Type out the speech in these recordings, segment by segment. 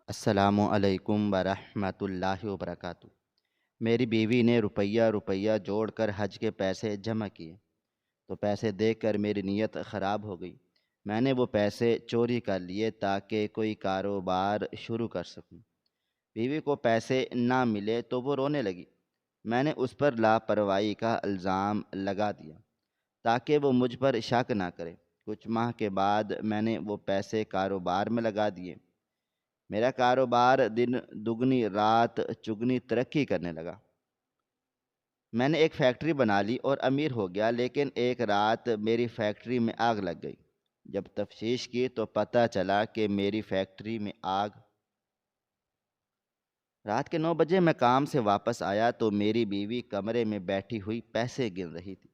السلام علیکم ورحمۃ اللہ وبرکاتہ۔ میری بیوی نے روپیہ روپیہ جوڑ کر حج کے پیسے جمع کیے تو پیسے دیکھ کر میری نیت خراب ہو گئی۔ میں نے وہ پیسے چوری کر لیے تاکہ کوئی کاروبار شروع کر سکوں۔ بیوی کو پیسے نہ ملے تو وہ رونے لگی۔ میں نے اس پر لاپرواہی کا الزام لگا دیا تاکہ وہ مجھ پر شک نہ کرے۔ کچھ ماہ کے بعد میں نے وہ پیسے کاروبار میں لگا دیے۔ میرا کاروبار دن دگنی رات چگنی ترقی کرنے لگا۔ میں نے ایک فیکٹری بنا لی اور امیر ہو گیا، لیکن ایک رات میری فیکٹری میں آگ لگ گئی۔ جب تفتیش کی تو پتہ چلا کہ میری فیکٹری میں آگ۔ رات کے 9 بجے میں کام سے واپس آیا تو میری بیوی کمرے میں بیٹھی ہوئی پیسے گن رہی تھی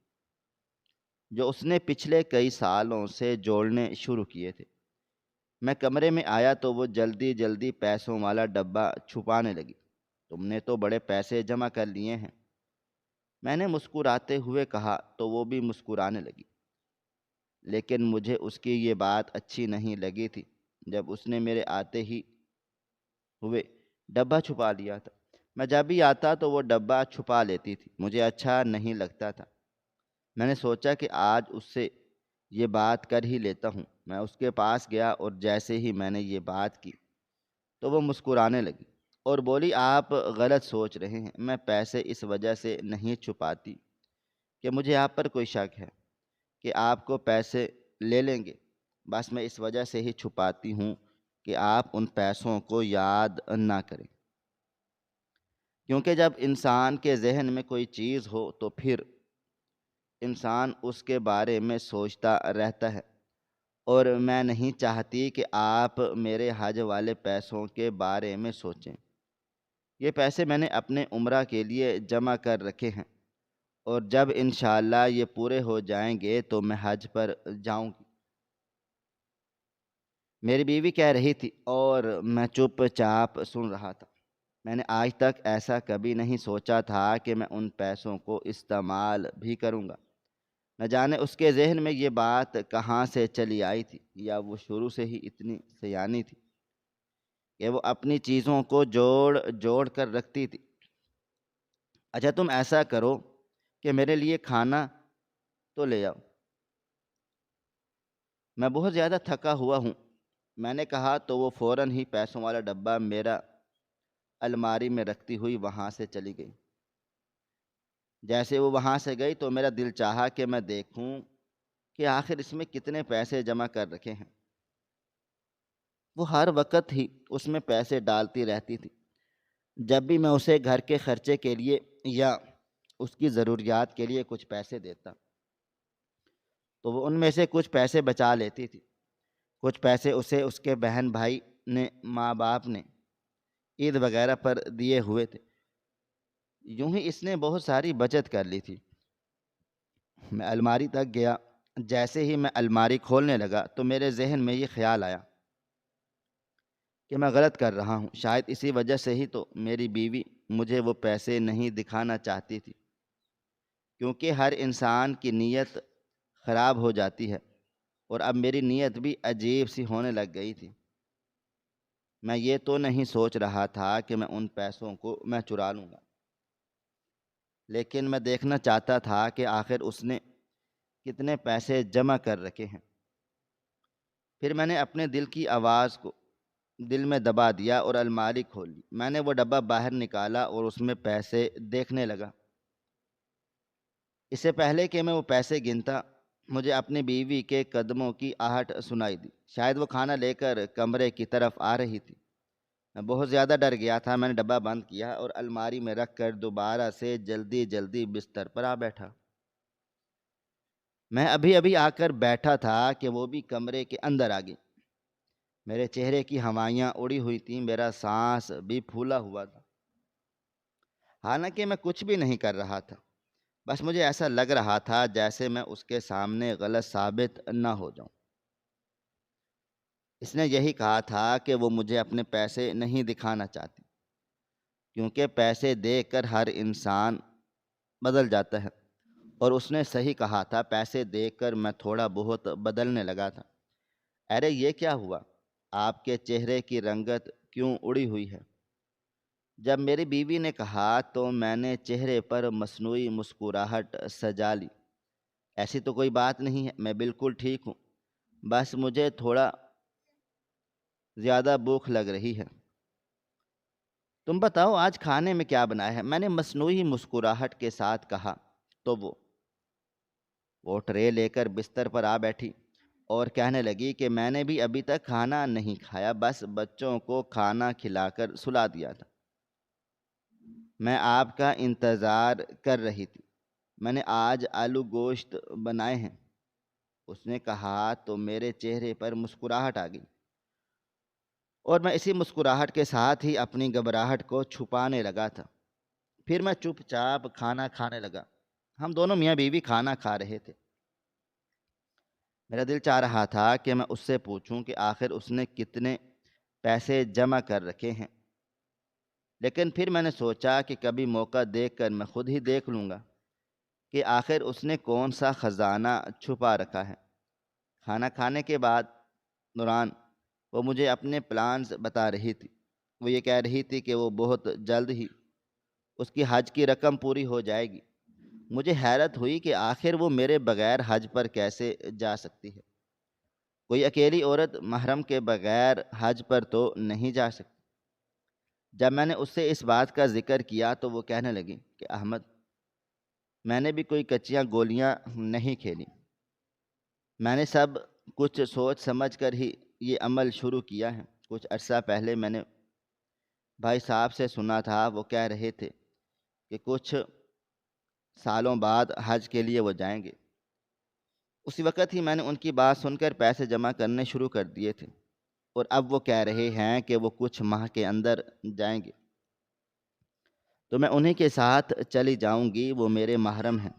جو اس نے پچھلے کئی سالوں سے جوڑنے شروع کیے تھے۔ میں کمرے میں آیا تو وہ جلدی جلدی پیسوں والا ڈبہ چھپانے لگی۔ تم نے تو بڑے پیسے جمع کر لیے ہیں، میں نے مسکراتے ہوئے کہا تو وہ بھی مسکرانے لگی، لیکن مجھے اس کی یہ بات اچھی نہیں لگی تھی۔ جب اس نے میرے آتے ہی ہوئے ڈبہ چھپا لیا تھا، میں جب بھی آتا تو وہ ڈبہ چھپا لیتی تھی، مجھے اچھا نہیں لگتا تھا۔ میں نے سوچا کہ آج اس سے یہ بات کر ہی لیتا ہوں۔ میں اس کے پاس گیا اور جیسے ہی میں نے یہ بات کی تو وہ مسکرانے لگی اور بولی، آپ غلط سوچ رہے ہیں، میں پیسے اس وجہ سے نہیں چھپاتی کہ مجھے آپ پر کوئی شک ہے کہ آپ کو پیسے لے لیں گے، بس میں اس وجہ سے ہی چھپاتی ہوں کہ آپ ان پیسوں کو یاد نہ کریں، کیونکہ جب انسان کے ذہن میں کوئی چیز ہو تو پھر انسان اس کے بارے میں سوچتا رہتا ہے، اور میں نہیں چاہتی کہ آپ میرے حج والے پیسوں کے بارے میں سوچیں۔ یہ پیسے میں نے اپنے عمرہ کے لیے جمع کر رکھے ہیں، اور جب انشاءاللہ یہ پورے ہو جائیں گے تو میں حج پر جاؤں گی، میری بیوی کہہ رہی تھی، اور میں چپ چاپ سن رہا تھا۔ میں نے آج تک ایسا کبھی نہیں سوچا تھا کہ میں ان پیسوں کو استعمال بھی کروں گا۔ نہ جانے اس کے ذہن میں یہ بات کہاں سے چلی آئی تھی، یا وہ شروع سے ہی اتنی سیانی تھی کہ وہ اپنی چیزوں کو جوڑ جوڑ کر رکھتی تھی۔ اچھا تم ایسا کرو کہ میرے لیے کھانا تو لے آؤ، میں بہت زیادہ تھکا ہوا ہوں، میں نے کہا تو وہ فوراً ہی پیسوں والا ڈبہ میرا الماری میں رکھتی ہوئی وہاں سے چلی گئی۔ جیسے وہ وہاں سے گئی تو میرا دل چاہا کہ میں دیکھوں کہ آخر اس میں کتنے پیسے جمع کر رکھے ہیں۔ وہ ہر وقت ہی اس میں پیسے ڈالتی رہتی تھی۔ جب بھی میں اسے گھر کے خرچے کے لیے یا اس کی ضروریات کے لیے کچھ پیسے دیتا تو وہ ان میں سے کچھ پیسے بچا لیتی تھی۔ کچھ پیسے اسے اس کے بہن بھائی نے، ماں باپ نے عید وغیرہ پر دیے ہوئے تھے۔ یوں ہی اس نے بہت ساری بچت کر لی تھی۔ میں الماری تک گیا۔ جیسے ہی میں الماری کھولنے لگا تو میرے ذہن میں یہ خیال آیا کہ میں غلط کر رہا ہوں۔ شاید اسی وجہ سے ہی تو میری بیوی مجھے وہ پیسے نہیں دکھانا چاہتی تھی، کیونکہ ہر انسان کی نیت خراب ہو جاتی ہے، اور اب میری نیت بھی عجیب سی ہونے لگ گئی تھی۔ میں یہ تو نہیں سوچ رہا تھا کہ میں ان پیسوں کو میں چرا لوں گا، لیکن میں دیکھنا چاہتا تھا کہ آخر اس نے کتنے پیسے جمع کر رکھے ہیں۔ پھر میں نے اپنے دل کی آواز کو دل میں دبا دیا اور الماری کھول لی۔ میں نے وہ ڈبہ باہر نکالا اور اس میں پیسے دیکھنے لگا۔ اس سے پہلے کہ میں وہ پیسے گنتا، مجھے اپنی بیوی کے قدموں کی آہٹ سنائی دی۔ شاید وہ کھانا لے کر کمرے کی طرف آ رہی تھی۔ میں بہت زیادہ ڈر گیا تھا۔ میں نے ڈبہ بند کیا اور الماری میں رکھ کر دوبارہ سے جلدی جلدی بستر پر آ بیٹھا۔ میں ابھی ابھی آ کر بیٹھا تھا کہ وہ بھی کمرے کے اندر آ گئی۔ میرے چہرے کی ہوائیاں اڑی ہوئی تھیں، میرا سانس بھی پھولا ہوا تھا، حالانکہ میں کچھ بھی نہیں کر رہا تھا، بس مجھے ایسا لگ رہا تھا جیسے میں اس کے سامنے غلط ثابت نہ ہو جاؤں۔ اس نے یہی کہا تھا کہ وہ مجھے اپنے پیسے نہیں دکھانا چاہتی، کیونکہ پیسے دیکھ کر ہر انسان بدل جاتا ہے، اور اس نے صحیح کہا تھا، پیسے دیکھ کر میں تھوڑا بہت بدلنے لگا تھا۔ ارے یہ کیا ہوا؟ آپ کے چہرے کی رنگت کیوں اڑی ہوئی ہے؟ جب میری بیوی نے کہا تو میں نے چہرے پر مصنوعی مسکراہٹ سجا لی۔ ایسی تو کوئی بات نہیں ہے، میں بالکل ٹھیک ہوں، بس مجھے تھوڑا زیادہ بھوک لگ رہی ہے۔ تم بتاؤ آج کھانے میں کیا بنا ہے؟ میں نے مصنوعی مسکراہٹ کے ساتھ کہا تو وہ ٹرے لے کر بستر پر آ بیٹھی اور کہنے لگی کہ میں نے بھی ابھی تک کھانا نہیں کھایا، بس بچوں کو کھانا کھلا کر سلا دیا تھا۔ میں آپ کا انتظار کر رہی تھی۔ میں نے آج آلو گوشت بنائے ہیں، اس نے کہا تو میرے چہرے پر مسکراہٹ آ گئی اور میں اسی مسکراہٹ کے ساتھ ہی اپنی گھبراہٹ کو چھپانے لگا تھا۔ پھر میں چپ چاپ کھانا کھانے لگا۔ ہم دونوں میاں بیوی کھانا کھا رہے تھے۔ میرا دل چاہ رہا تھا کہ میں اس سے پوچھوں کہ آخر اس نے کتنے پیسے جمع کر رکھے ہیں، لیکن پھر میں نے سوچا کہ کبھی موقع دیکھ کر میں خود ہی دیکھ لوں گا کہ آخر اس نے کون سا خزانہ چھپا رکھا ہے۔ کھانا کھانے کے بعد نوران وہ مجھے اپنے پلانز بتا رہی تھی۔ وہ یہ کہہ رہی تھی کہ وہ بہت جلد ہی اس کی حج کی رقم پوری ہو جائے گی۔ مجھے حیرت ہوئی کہ آخر وہ میرے بغیر حج پر کیسے جا سکتی ہے۔ کوئی اکیلی عورت محرم کے بغیر حج پر تو نہیں جا سکتی۔ جب میں نے اس سے اس بات کا ذکر کیا تو وہ کہنے لگی کہ احمد، میں نے بھی کوئی کچیاں گولیاں نہیں کھیلی، میں نے سب کچھ سوچ سمجھ کر ہی یہ عمل شروع کیا ہے۔ کچھ عرصہ پہلے میں نے بھائی صاحب سے سنا تھا، وہ کہہ رہے تھے کہ کچھ سالوں بعد حج کے لیے وہ جائیں گے۔ اسی وقت ہی میں نے ان کی بات سن کر پیسے جمع کرنے شروع کر دیے تھے، اور اب وہ کہہ رہے ہیں کہ وہ کچھ ماہ کے اندر جائیں گے، تو میں انہی کے ساتھ چلی جاؤں گی۔ وہ میرے محرم ہیں،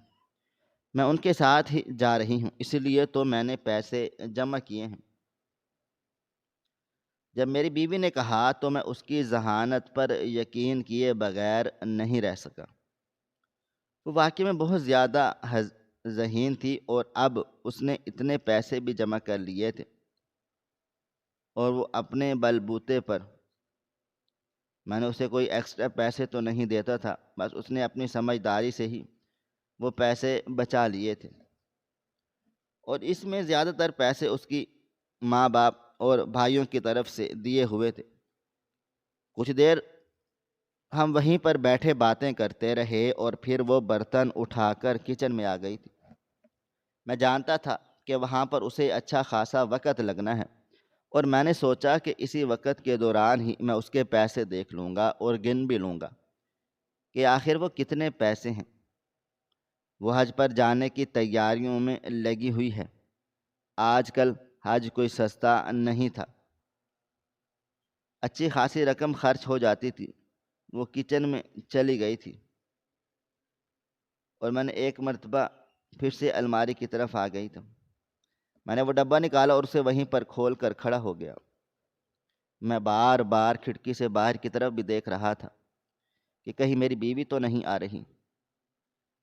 میں ان کے ساتھ ہی جا رہی ہوں، اس لیے تو میں نے پیسے جمع کیے ہیں۔ جب میری بیوی نے کہا تو میں اس کی ذہانت پر یقین کیے بغیر نہیں رہ سکا۔ وہ واقعی میں بہت زیادہ ذہین تھی، اور اب اس نے اتنے پیسے بھی جمع کر لیے تھے، اور وہ اپنے بل بوتے پر۔ میں نے اسے کوئی ایکسٹرا پیسے تو نہیں دیتا تھا، بس اس نے اپنی سمجھداری سے ہی وہ پیسے بچا لیے تھے، اور اس میں زیادہ تر پیسے اس کی ماں باپ اور بھائیوں کی طرف سے دیے ہوئے تھے۔ کچھ دیر ہم وہیں پر بیٹھے باتیں کرتے رہے، اور پھر وہ برتن اٹھا کر کچن میں آ گئی تھی۔ میں جانتا تھا کہ وہاں پر اسے اچھا خاصا وقت لگنا ہے، اور میں نے سوچا کہ اسی وقت کے دوران ہی میں اس کے پیسے دیکھ لوں گا اور گن بھی لوں گا کہ آخر وہ کتنے پیسے ہیں۔ وہ حج پر جانے کی تیاریوں میں لگی ہوئی ہے۔ آج کل حج کوئی سستا نہیں تھا، اچھی خاصی رقم خرچ ہو جاتی تھی۔ وہ کچن میں چلی گئی تھی، اور میں نے ایک مرتبہ پھر سے الماری کی طرف آ گئی تھا۔ میں نے وہ ڈبہ نکالا اور اسے وہیں پر کھول کر کھڑا ہو گیا۔ میں بار بار کھڑکی سے باہر کی طرف بھی دیکھ رہا تھا کہ کہیں میری بیوی تو نہیں آ رہی،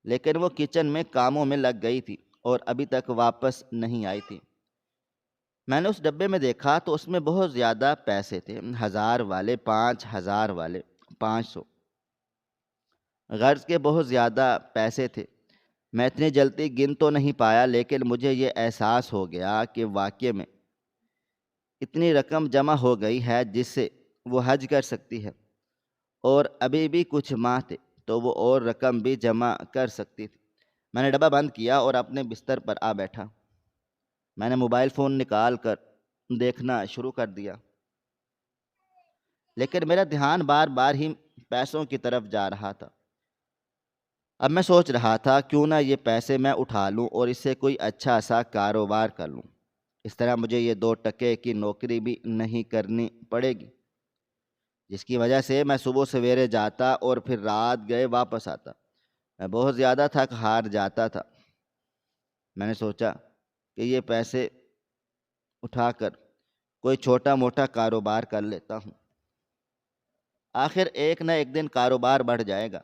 لیکن وہ کچن میں کاموں میں لگ گئی تھی اور ابھی تک واپس نہیں آئی تھی۔ میں نے اس ڈبے میں دیکھا تو اس میں بہت زیادہ پیسے تھے، 1000 والے، 5000 والے، 500، غرض کے بہت زیادہ پیسے تھے۔ میں اتنی جلدی گن تو نہیں پایا، لیکن مجھے یہ احساس ہو گیا کہ واقعے میں اتنی رقم جمع ہو گئی ہے جس سے وہ حج کر سکتی ہے، اور ابھی بھی کچھ ماہ تھے تو وہ اور رقم بھی جمع کر سکتی تھی۔ میں نے ڈبہ بند کیا اور اپنے بستر پر آ بیٹھا۔ میں نے موبائل فون نکال کر دیکھنا شروع کر دیا، لیکن میرا دھیان بار بار ہی پیسوں کی طرف جا رہا تھا۔ اب میں سوچ رہا تھا کیوں نہ یہ پیسے میں اٹھا لوں اور اس سے کوئی اچھا سا کاروبار کر لوں، اس طرح مجھے یہ 2 ٹکے کی نوکری بھی نہیں کرنی پڑے گی، جس کی وجہ سے میں صبح سویرے جاتا اور پھر رات گئے واپس آتا۔ میں بہت زیادہ تھک ہار جاتا تھا۔ میں نے سوچا کہ یہ پیسے اٹھا کر کوئی چھوٹا موٹا کاروبار کر لیتا ہوں، آخر ایک نہ ایک دن کاروبار بڑھ جائے گا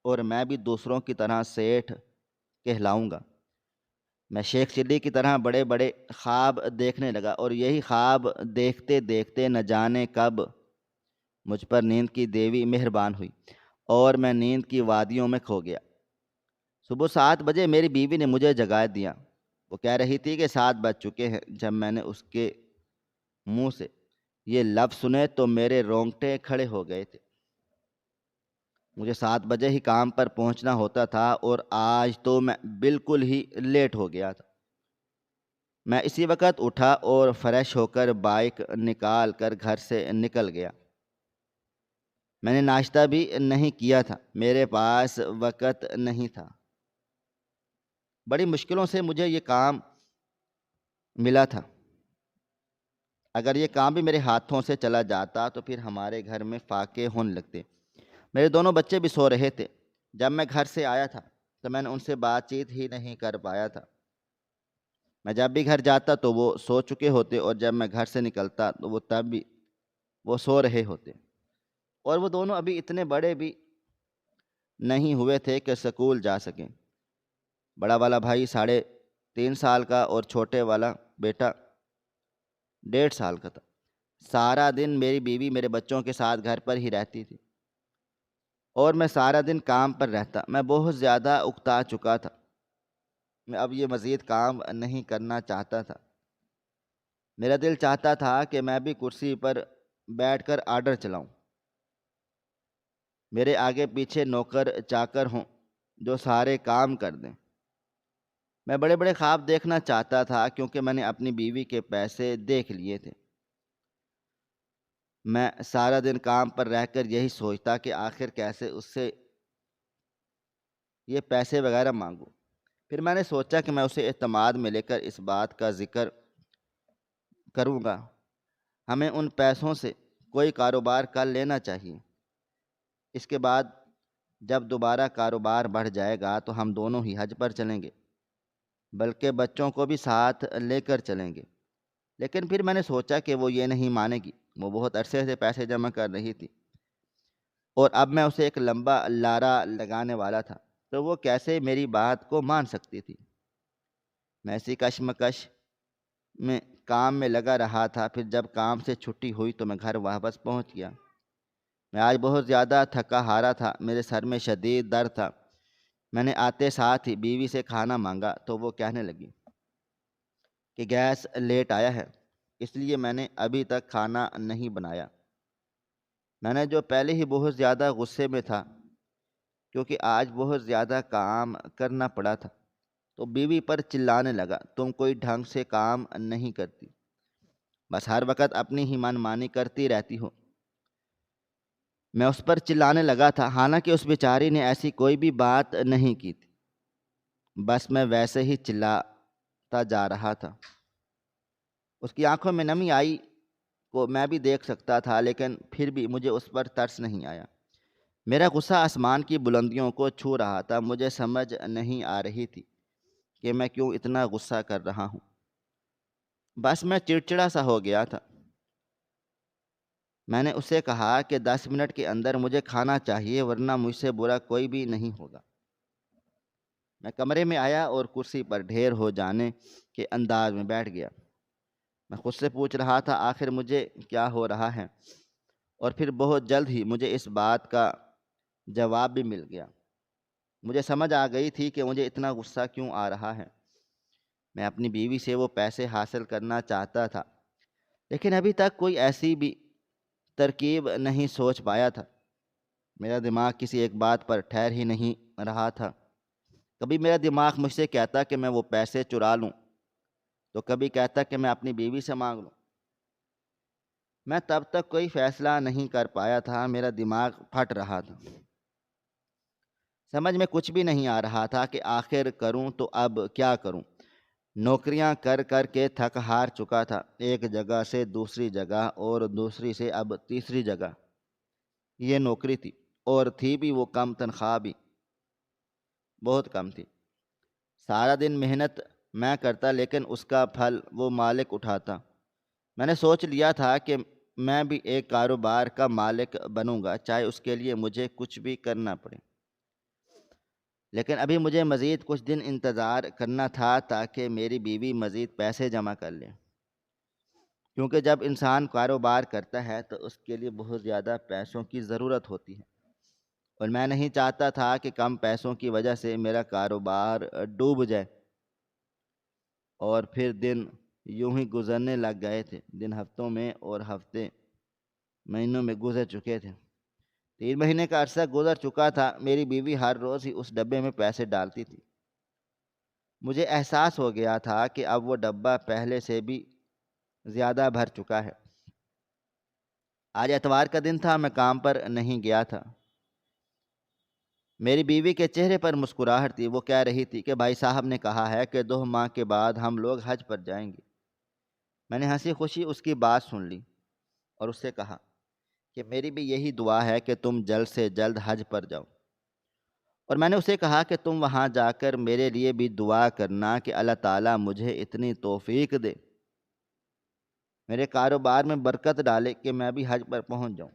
اور میں بھی دوسروں کی طرح سیٹھ کہلاؤں گا۔ میں شیخ چلی کی طرح بڑے بڑے خواب دیکھنے لگا، اور یہی خواب دیکھتے دیکھتے نہ جانے کب مجھ پر نیند کی دیوی مہربان ہوئی اور میں نیند کی وادیوں میں کھو گیا۔ صبح 7 بجے میری بیوی نے مجھے جگا دیا۔ وہ کہہ رہی تھی کہ 7 بج چکے ہیں۔ جب میں نے اس کے منہ سے یہ لفظ سنے تو میرے رونگٹے کھڑے ہو گئے تھے۔ مجھے 7 بجے ہی کام پر پہنچنا ہوتا تھا اور آج تو میں بالکل ہی لیٹ ہو گیا تھا۔ میں اسی وقت اٹھا اور فریش ہو کر بائک نکال کر گھر سے نکل گیا۔ میں نے ناشتہ بھی نہیں کیا تھا، میرے پاس وقت نہیں تھا۔ بڑی مشکلوں سے مجھے یہ کام ملا تھا۔ اگر یہ کام بھی میرے ہاتھوں سے چلا جاتا تو پھر ہمارے گھر میں فاقے ہونے لگتے۔ میرے دونوں بچے بھی سو رہے تھے۔ جب میں گھر سے آیا تھا تو میں نے ان سے بات چیت ہی نہیں کر پایا تھا۔ میں جب بھی گھر جاتا تو وہ سو چکے ہوتے اور جب میں گھر سے نکلتا تو وہ تب بھی وہ سو رہے ہوتے، اور وہ دونوں ابھی اتنے بڑے بھی نہیں ہوئے تھے کہ سکول جا سکیں۔ بڑا والا بھائی 3.5 سال کا اور چھوٹے والا بیٹا 1.5 سال کا تھا۔ سارا دن میری بیوی میرے بچوں کے ساتھ گھر پر ہی رہتی تھی اور میں سارا دن کام پر رہتا۔ میں بہت زیادہ اکتا چکا تھا۔ میں اب یہ مزید کام نہیں کرنا چاہتا تھا۔ میرا دل چاہتا تھا کہ میں بھی کرسی پر بیٹھ کر آرڈر چلاؤں، میرے آگے پیچھے نوکر چاکر ہوں جو سارے کام کر دیں۔ میں بڑے بڑے خواب دیکھنا چاہتا تھا کیونکہ میں نے اپنی بیوی کے پیسے دیکھ لیے تھے۔ میں سارا دن کام پر رہ کر یہی سوچتا کہ آخر کیسے اس سے یہ پیسے وغیرہ مانگوں۔ پھر میں نے سوچا کہ میں اسے اعتماد میں لے کر اس بات کا ذکر کروں گا، ہمیں ان پیسوں سے کوئی کاروبار کر لینا چاہیے۔ اس کے بعد جب دوبارہ کاروبار بڑھ جائے گا تو ہم دونوں ہی حج پر چلیں گے، بلکہ بچوں کو بھی ساتھ لے کر چلیں گے۔ لیکن پھر میں نے سوچا کہ وہ یہ نہیں مانے گی۔ وہ بہت عرصے سے پیسے جمع کر رہی تھی اور اب میں اسے ایک لمبا لارا لگانے والا تھا، تو وہ کیسے میری بات کو مان سکتی تھی؟ میں اسی کشمکش میں کام میں لگا رہا تھا۔ پھر جب کام سے چھٹی ہوئی تو میں گھر واپس پہنچ گیا۔ میں آج بہت زیادہ تھکا ہارا تھا، میرے سر میں شدید درد تھا۔ میں نے آتے ساتھ ہی بیوی سے کھانا مانگا تو وہ کہنے لگی کہ گیس لیٹ آیا ہے، اس لیے میں نے ابھی تک کھانا نہیں بنایا۔ میں نے جو پہلے ہی بہت زیادہ غصے میں تھا کیونکہ آج بہت زیادہ کام کرنا پڑا تھا، تو بیوی پر چلانے لگا، تم کوئی ڈھنگ سے کام نہیں کرتی، بس ہر وقت اپنی ہی من مانی کرتی رہتی ہو۔ میں اس پر چلانے لگا تھا، حالانکہ اس بیچاری نے ایسی کوئی بھی بات نہیں کی تھی، بس میں ویسے ہی چلاتا جا رہا تھا۔ اس کی آنکھوں میں نمی آئی کو میں بھی دیکھ سکتا تھا، لیکن پھر بھی مجھے اس پر ترس نہیں آیا۔ میرا غصہ آسمان کی بلندیوں کو چھو رہا تھا۔ مجھے سمجھ نہیں آ رہی تھی کہ میں کیوں اتنا غصہ کر رہا ہوں، بس میں چڑچڑا سا ہو گیا تھا۔ میں نے اسے کہا کہ 10 منٹ کے اندر مجھے کھانا چاہیے، ورنہ مجھ سے برا کوئی بھی نہیں ہوگا۔ میں کمرے میں آیا اور کرسی پر ڈھیر ہو جانے کے انداز میں بیٹھ گیا۔ میں خود سے پوچھ رہا تھا آخر مجھے کیا ہو رہا ہے، اور پھر بہت جلد ہی مجھے اس بات کا جواب بھی مل گیا۔ مجھے سمجھ آ گئی تھی کہ مجھے اتنا غصہ کیوں آ رہا ہے۔ میں اپنی بیوی سے وہ پیسے حاصل کرنا چاہتا تھا، لیکن ابھی تک کوئی ایسی بھی ترکیب نہیں سوچ پایا تھا۔ میرا دماغ کسی ایک بات پر ٹھہر ہی نہیں رہا تھا۔ کبھی میرا دماغ مجھ سے کہتا کہ میں وہ پیسے چرا لوں، تو کبھی کہتا کہ میں اپنی بیوی سے مانگ لوں۔ میں تب تک کوئی فیصلہ نہیں کر پایا تھا، میرا دماغ پھٹ رہا تھا۔ سمجھ میں کچھ بھی نہیں آ رہا تھا کہ آخر کروں تو اب کیا کروں۔ نوکریاں کر کر کے تھک ہار چکا تھا، ایک جگہ سے دوسری جگہ اور دوسری سے اب تیسری جگہ یہ نوکری تھی، اور تھی بھی وہ کم، تنخواہ بھی بہت کم تھی۔ سارا دن محنت میں کرتا لیکن اس کا پھل وہ مالک اٹھاتا۔ میں نے سوچ لیا تھا کہ میں بھی ایک کاروبار کا مالک بنوں گا، چاہے اس کے لیے مجھے کچھ بھی کرنا پڑے۔ لیکن ابھی مجھے مزید کچھ دن انتظار کرنا تھا تاکہ میری بیوی مزید پیسے جمع کر لے۔ کیونکہ جب انسان کاروبار کرتا ہے تو اس کے لیے بہت زیادہ پیسوں کی ضرورت ہوتی ہے، اور میں نہیں چاہتا تھا کہ کم پیسوں کی وجہ سے میرا کاروبار ڈوب جائے۔ اور پھر دن یوں ہی گزرنے لگ گئے تھے، دن ہفتوں میں اور ہفتے مہینوں میں گزر چکے تھے۔ 3 مہینے کا عرصہ گزر چکا تھا، میری بیوی ہر روز ہی اس ڈبے میں پیسے ڈالتی تھی۔ مجھے احساس ہو گیا تھا کہ اب وہ ڈبہ پہلے سے بھی زیادہ بھر چکا ہے۔ آج اتوار کا دن تھا، میں کام پر نہیں گیا تھا۔ میری بیوی کے چہرے پر مسکراہٹ تھی، وہ کہہ رہی تھی کہ بھائی صاحب نے کہا ہے کہ 2 ماہ کے بعد ہم لوگ حج پر جائیں گے۔ میں نے ہنسی خوشی اس کی بات سن لی اور اس سے کہا کہ میری بھی یہی دعا ہے کہ تم جلد سے جلد حج پر جاؤ، اور میں نے اسے کہا کہ تم وہاں جا کر میرے لیے بھی دعا کرنا کہ اللہ تعالیٰ مجھے اتنی توفیق دے، میرے کاروبار میں برکت ڈالے کہ میں بھی حج پر پہنچ جاؤں۔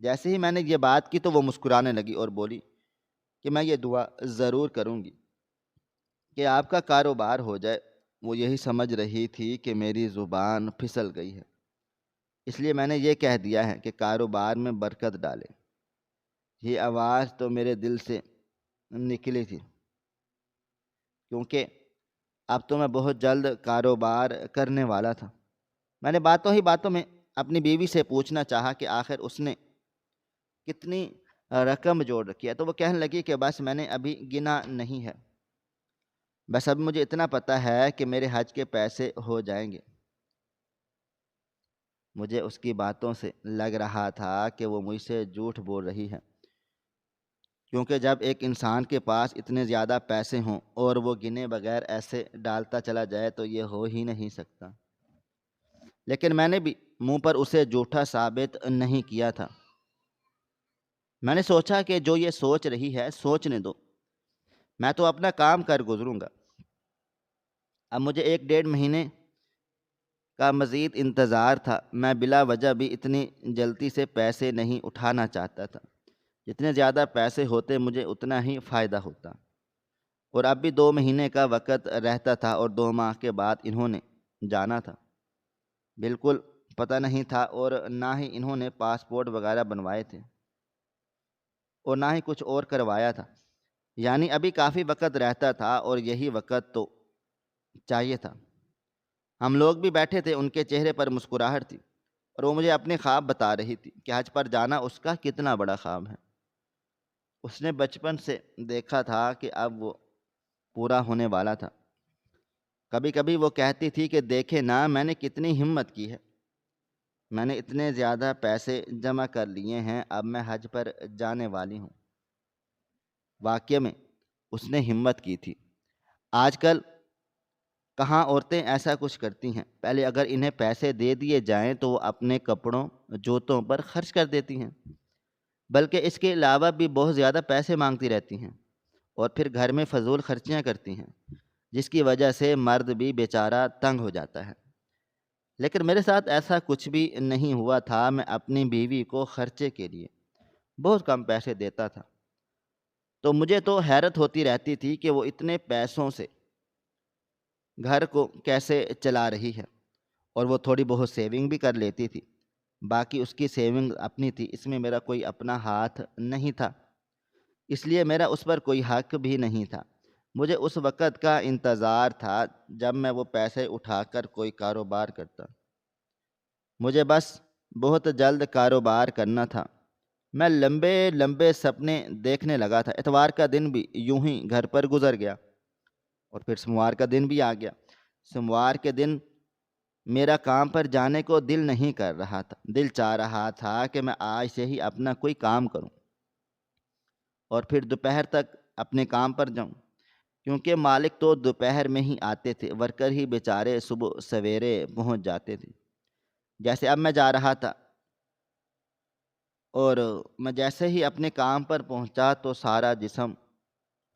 جیسے ہی میں نے یہ بات کی تو وہ مسکرانے لگی اور بولی کہ میں یہ دعا ضرور کروں گی کہ آپ کا کاروبار ہو جائے۔ وہ یہی سمجھ رہی تھی کہ میری زبان پھسل گئی ہے، اس لیے میں نے یہ کہہ دیا ہے کہ کاروبار میں برکت ڈالے۔ یہ آواز تو میرے دل سے نکلی تھی، کیونکہ اب تو میں بہت جلد کاروبار کرنے والا تھا۔ میں نے باتوں ہی باتوں میں اپنی بیوی سے پوچھنا چاہا کہ آخر اس نے کتنی رقم جوڑ رکھی ہے، تو وہ کہنے لگی کہ بس میں نے ابھی گنا نہیں ہے، بس اب مجھے اتنا پتہ ہے کہ میرے حج کے پیسے ہو جائیں گے۔ مجھے اس کی باتوں سے لگ رہا تھا کہ وہ مجھ سے جھوٹ بول رہی ہے، کیونکہ جب ایک انسان کے پاس اتنے زیادہ پیسے ہوں اور وہ گنے بغیر ایسے ڈالتا چلا جائے تو یہ ہو ہی نہیں سکتا۔ لیکن میں نے بھی منہ پر اسے جھوٹا ثابت نہیں کیا تھا۔ میں نے سوچا کہ جو یہ سوچ رہی ہے سوچنے دو، میں تو اپنا کام کر گزروں گا۔ اب مجھے 1 ڈیڑھ مہینے کا مزید انتظار تھا۔ میں بلا وجہ بھی اتنی جلدی سے پیسے نہیں اٹھانا چاہتا تھا، جتنے زیادہ پیسے ہوتے مجھے اتنا ہی فائدہ ہوتا۔ اور اب بھی 2 مہینے کا وقت رہتا تھا اور 2 ماہ کے بعد انہوں نے جانا تھا۔ بالکل پتہ نہیں تھا، اور نہ ہی انہوں نے پاسپورٹ وغیرہ بنوائے تھے اور نہ ہی کچھ اور کروایا تھا، یعنی ابھی کافی وقت رہتا تھا اور یہی وقت تو چاہیے تھا۔ ہم لوگ بھی بیٹھے تھے، ان کے چہرے پر مسکراہٹ تھی اور وہ مجھے اپنے خواب بتا رہی تھی کہ حج پر جانا اس کا کتنا بڑا خواب ہے۔ اس نے بچپن سے دیکھا تھا کہ اب وہ پورا ہونے والا تھا۔ کبھی کبھی وہ کہتی تھی کہ دیکھے نا میں نے کتنی ہمت کی ہے، میں نے اتنے زیادہ پیسے جمع کر لیے ہیں، اب میں حج پر جانے والی ہوں۔ واقعہ میں اس نے ہمت کی تھی۔ آج کل کہاں عورتیں ایسا کچھ کرتی ہیں؟ پہلے اگر انہیں پیسے دے دیے جائیں تو وہ اپنے کپڑوں جوتوں پر خرچ کر دیتی ہیں، بلکہ اس کے علاوہ بھی بہت زیادہ پیسے مانگتی رہتی ہیں، اور پھر گھر میں فضول خرچیاں کرتی ہیں، جس کی وجہ سے مرد بھی بیچارہ تنگ ہو جاتا ہے۔ لیکن میرے ساتھ ایسا کچھ بھی نہیں ہوا تھا۔ میں اپنی بیوی کو خرچے کے لیے بہت کم پیسے دیتا تھا، تو مجھے تو حیرت ہوتی رہتی تھی کہ وہ اتنے پیسوں سے گھر کو کیسے چلا رہی ہے، اور وہ تھوڑی بہت سیونگ بھی کر لیتی تھی۔ باقی اس کی سیونگ اپنی تھی، اس میں میرا کوئی اپنا ہاتھ نہیں تھا، اس لیے میرا اس پر کوئی حق بھی نہیں تھا۔ مجھے اس وقت کا انتظار تھا جب میں وہ پیسے اٹھا کر کوئی کاروبار کرتا۔ مجھے بس بہت جلد کاروبار کرنا تھا۔ میں لمبے لمبے سپنے دیکھنے لگا تھا۔ اتوار کا دن بھی یوں ہی گھر پر گزر گیا، اور پھر سوموار کا دن بھی آ گیا۔ سوموار کے دن میرا کام پر جانے کو دل نہیں کر رہا تھا، دل چاہ رہا تھا کہ میں آج سے ہی اپنا کوئی کام کروں اور پھر دوپہر تک اپنے کام پر جاؤں، کیونکہ مالک تو دوپہر میں ہی آتے تھے، ورکر ہی بیچارے صبح سویرے پہنچ جاتے تھے۔ جیسے اب میں جا رہا تھا، اور میں جیسے ہی اپنے کام پر پہنچا تو سارا جسم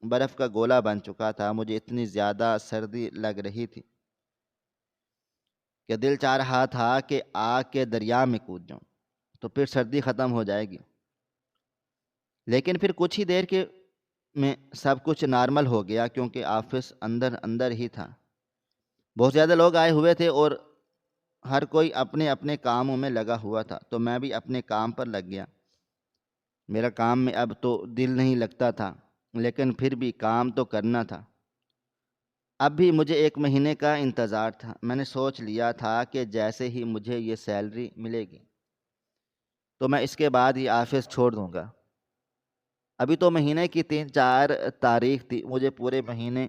برف کا گولا بن چکا تھا۔ مجھے اتنی زیادہ سردی لگ رہی تھی کہ دل چاہ رہا تھا کہ آگ کے دریا میں کود جاؤں تو پھر سردی ختم ہو جائے گی۔ لیکن پھر کچھ ہی دیر کے میں سب کچھ نارمل ہو گیا، کیونکہ آفس اندر ہی تھا۔ بہت زیادہ لوگ آئے ہوئے تھے اور ہر کوئی اپنے اپنے کاموں میں لگا ہوا تھا، تو میں بھی اپنے کام پر لگ گیا۔ میرا کام میں اب تو دل نہیں لگتا تھا، لیکن پھر بھی کام تو کرنا تھا۔ اب بھی مجھے 1 مہینے کا انتظار تھا۔ میں نے سوچ لیا تھا کہ جیسے ہی مجھے یہ سیلری ملے گی تو میں اس کے بعد ہی آفس چھوڑ دوں گا۔ ابھی تو مہینے کی 3-4 تاریخ تھی، مجھے پورے مہینے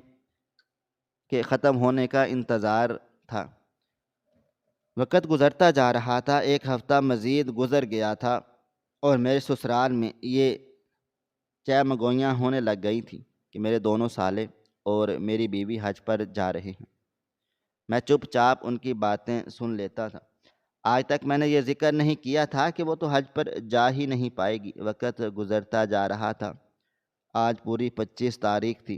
کے ختم ہونے کا انتظار تھا۔ وقت گزرتا جا رہا تھا، 1 ہفتہ مزید گزر گیا تھا اور میرے سسرال میں یہ چہمگوئیاں ہونے لگ گئی تھیں کہ میرے دونوں سالے اور میری بیوی حج پر جا رہے ہیں۔ میں چپ چاپ ان کی باتیں سن لیتا تھا۔ آج تک میں نے یہ ذکر نہیں کیا تھا کہ وہ تو حج پر جا ہی نہیں پائے گی۔ وقت گزرتا جا رہا تھا، آج پوری 25 تاریخ تھی۔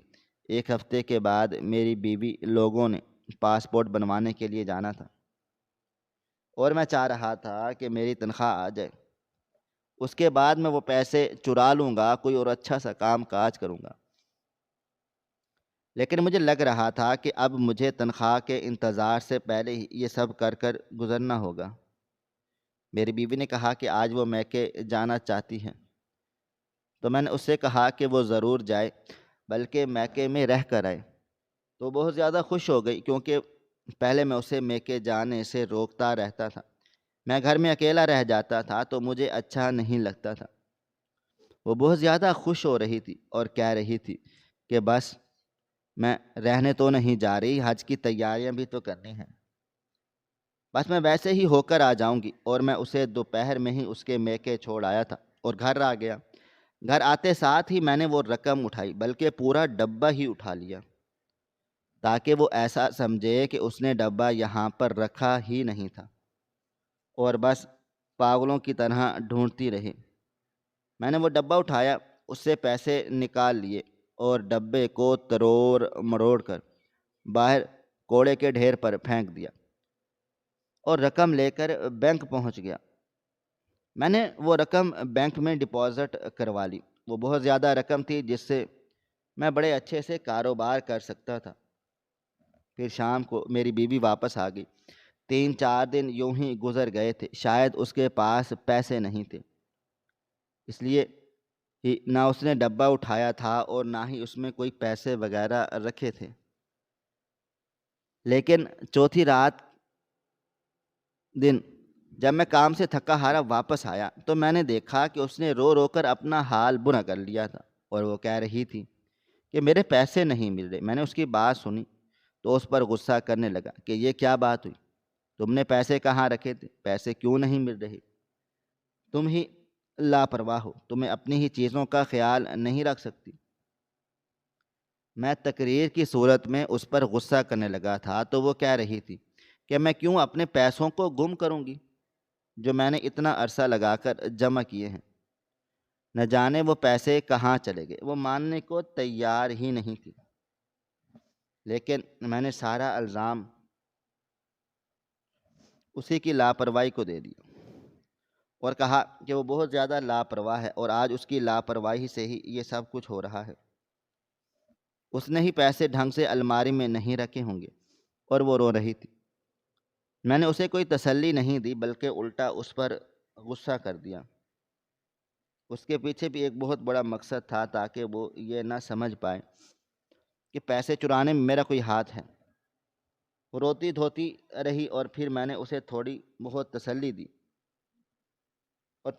1 ہفتے کے بعد میری بیوی لوگوں نے پاسپورٹ بنوانے کے لیے جانا تھا اور میں چاہ رہا تھا کہ میری تنخواہ آ جائے، اس کے بعد میں وہ پیسے چرا لوں گا، کوئی اور اچھا سا کام کاج کروں گا۔ لیکن مجھے لگ رہا تھا کہ اب مجھے تنخواہ کے انتظار سے پہلے ہی یہ سب کر گزرنا ہوگا۔ میری بیوی نے کہا کہ آج وہ میکے جانا چاہتی ہیں، تو میں نے اس سے کہا کہ وہ ضرور جائے، بلکہ میکے میں رہ کر آئے۔ تو بہت زیادہ خوش ہو گئی، کیونکہ پہلے میں اسے میکے جانے سے روکتا رہتا تھا۔ میں گھر میں اکیلا رہ جاتا تھا تو مجھے اچھا نہیں لگتا تھا۔ وہ بہت زیادہ خوش ہو رہی تھی اور کہہ رہی تھی کہ بس میں رہنے تو نہیں جا رہی، حج کی تیاریاں بھی تو کرنی ہیں، بس میں ویسے ہی ہو کر آ جاؤں گی۔ اور میں اسے دوپہر میں ہی اس کے میکے چھوڑ آیا تھا اور گھر آ گیا۔ گھر آتے ساتھ ہی میں نے وہ رقم اٹھائی، بلکہ پورا ڈبہ ہی اٹھا لیا، تاکہ وہ ایسا سمجھے کہ اس نے ڈبہ یہاں پر رکھا ہی نہیں تھا اور بس پاگلوں کی طرح ڈھونڈتی رہی۔ میں نے وہ ڈبہ اٹھایا، اس سے پیسے نکال لیے اور ڈبے کو تروڑ مروڑ کر باہر کوڑے کے ڈھیر پر پھینک دیا اور رقم لے کر بینک پہنچ گیا۔ میں نے وہ رقم بینک میں ڈپازٹ کروا لی۔ وہ بہت زیادہ رقم تھی جس سے میں بڑے اچھے سے کاروبار کر سکتا تھا۔ پھر شام کو میری بیوی واپس آ گئی۔ 3-4 دن یوں ہی گزر گئے تھے، شاید اس کے پاس پیسے نہیں تھے، اس لیے نہ اس نے ڈبہ اٹھایا تھا اور نہ ہی اس میں کوئی پیسے وغیرہ رکھے تھے۔ لیکن چوتھی رات دن جب میں کام سے تھکا ہارا واپس آیا تو میں نے دیکھا کہ اس نے رو رو کر اپنا حال برا کر لیا تھا اور وہ کہہ رہی تھی کہ میرے پیسے نہیں مل رہے۔ میں نے اس کی بات سنی تو اس پر غصہ کرنے لگا کہ یہ کیا بات ہوئی، تم نے پیسے کہاں رکھے تھے، پیسے کیوں نہیں مل رہے، تم ہی لاپرواہ ہو، تمہیں اپنی ہی چیزوں کا خیال نہیں رکھ سکتی۔ میں تقریر کی صورت میں اس پر غصہ کرنے لگا تھا تو وہ کہہ رہی تھی کہ میں کیوں اپنے پیسوں کو گم کروں گی جو میں نے اتنا عرصہ لگا کر جمع کیے ہیں، نہ جانے وہ پیسے کہاں چلے گئے۔ وہ ماننے کو تیار ہی نہیں تھی، لیکن میں نے سارا الزام اسی کی لاپرواہی کو دے دیا اور کہا کہ وہ بہت زیادہ لاپرواہ ہے اور آج اس کی لاپرواہی سے ہی یہ سب کچھ ہو رہا ہے۔ اس نے ہی پیسے ڈھنگ سے الماری میں نہیں رکھے ہوں گے۔ اور وہ رو رہی تھی۔ میں نے اسے کوئی تسلی نہیں دی، بلکہ الٹا اس پر غصہ کر دیا۔ اس کے پیچھے بھی ایک بہت بڑا مقصد تھا، تاکہ وہ یہ نہ سمجھ پائے کہ پیسے چرانے میں میرا کوئی ہاتھ ہے۔ وہ روتی دھوتی رہی اور پھر میں نے اسے تھوڑی بہت تسلی دی اور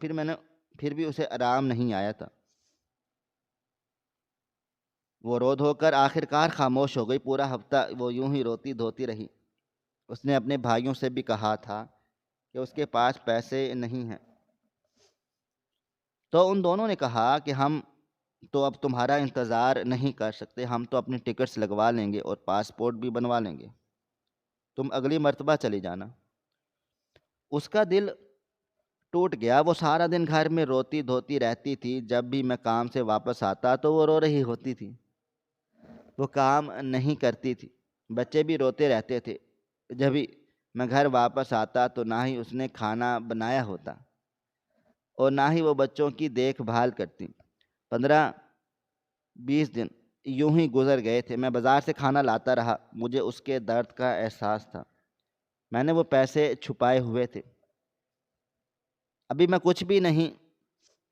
پھر بھی اسے آرام نہیں آیا تھا۔ وہ رو دھو کر آخر کار خاموش ہو گئی۔ پورا ہفتہ وہ یوں ہی روتی دھوتی رہی۔ اس نے اپنے بھائیوں سے بھی کہا تھا کہ اس کے پاس پیسے نہیں ہیں، تو ان دونوں نے کہا کہ ہم تو اب تمہارا انتظار نہیں کر سکتے، ہم تو اپنی ٹکٹس لگوا لیں گے اور پاسپورٹ بھی بنوا لیں گے، تم اگلی مرتبہ چلی جانا۔ اس کا دل ٹوٹ گیا۔ وہ سارا دن گھر میں روتی دھوتی رہتی تھی۔ جب بھی میں کام سے واپس آتا تو وہ رو رہی ہوتی تھی، وہ کام نہیں کرتی تھی، بچے بھی روتے رہتے تھے۔ جب بھی میں گھر واپس آتا تو نہ ہی اس نے کھانا بنایا ہوتا اور نہ ہی وہ بچوں کی دیکھ بھال کرتی۔ 15-20 دن یوں ہی گزر گئے تھے۔ میں بازار سے کھانا لاتا رہا، مجھے اس کے درد کا احساس تھا۔ میں نے وہ پیسے چھپائے ہوئے تھے۔ ابھی میں کچھ بھی نہیں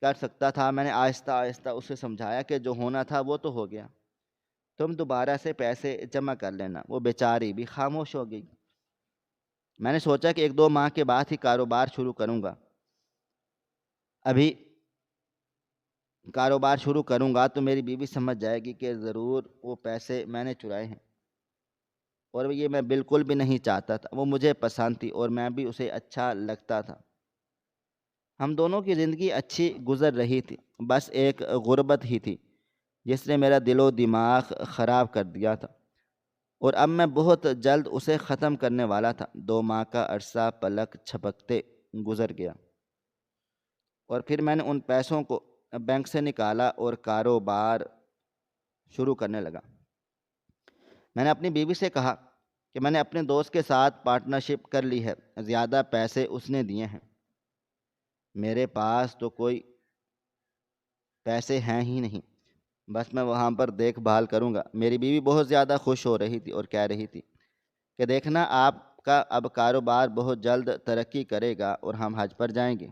کر سکتا تھا۔ میں نے آہستہ آہستہ اسے سمجھایا کہ جو ہونا تھا وہ تو ہو گیا، تم دوبارہ سے پیسے جمع کر لینا۔ وہ بیچاری بھی خاموش ہو گئی۔ میں نے سوچا کہ 1-2 ماہ کے بعد ہی کاروبار شروع کروں گا۔ ابھی کاروبار شروع کروں گا تو میری بیوی سمجھ جائے گی کہ ضرور وہ پیسے میں نے چرائے ہیں، اور یہ میں بالکل بھی نہیں چاہتا تھا۔ وہ مجھے پسند تھی اور میں بھی اسے اچھا لگتا تھا۔ ہم دونوں کی زندگی اچھی گزر رہی تھی، بس ایک غربت ہی تھی جس نے میرا دل و دماغ خراب کر دیا تھا، اور اب میں بہت جلد اسے ختم کرنے والا تھا۔ 2 ماہ کا عرصہ پلک چھپکتے گزر گیا، اور پھر میں نے ان پیسوں کو بینک سے نکالا اور کاروبار شروع کرنے لگا۔ میں نے اپنی بیوی سے کہا کہ میں نے اپنے دوست کے ساتھ پارٹنرشپ کر لی ہے، زیادہ پیسے اس نے دیے ہیں، میرے پاس تو کوئی پیسے ہیں ہی نہیں، بس میں وہاں پر دیکھ بھال کروں گا۔ میری بیوی بہت زیادہ خوش ہو رہی تھی اور کہہ رہی تھی کہ دیکھنا، آپ کا اب کاروبار بہت جلد ترقی کرے گا اور ہم حج پر جائیں گے۔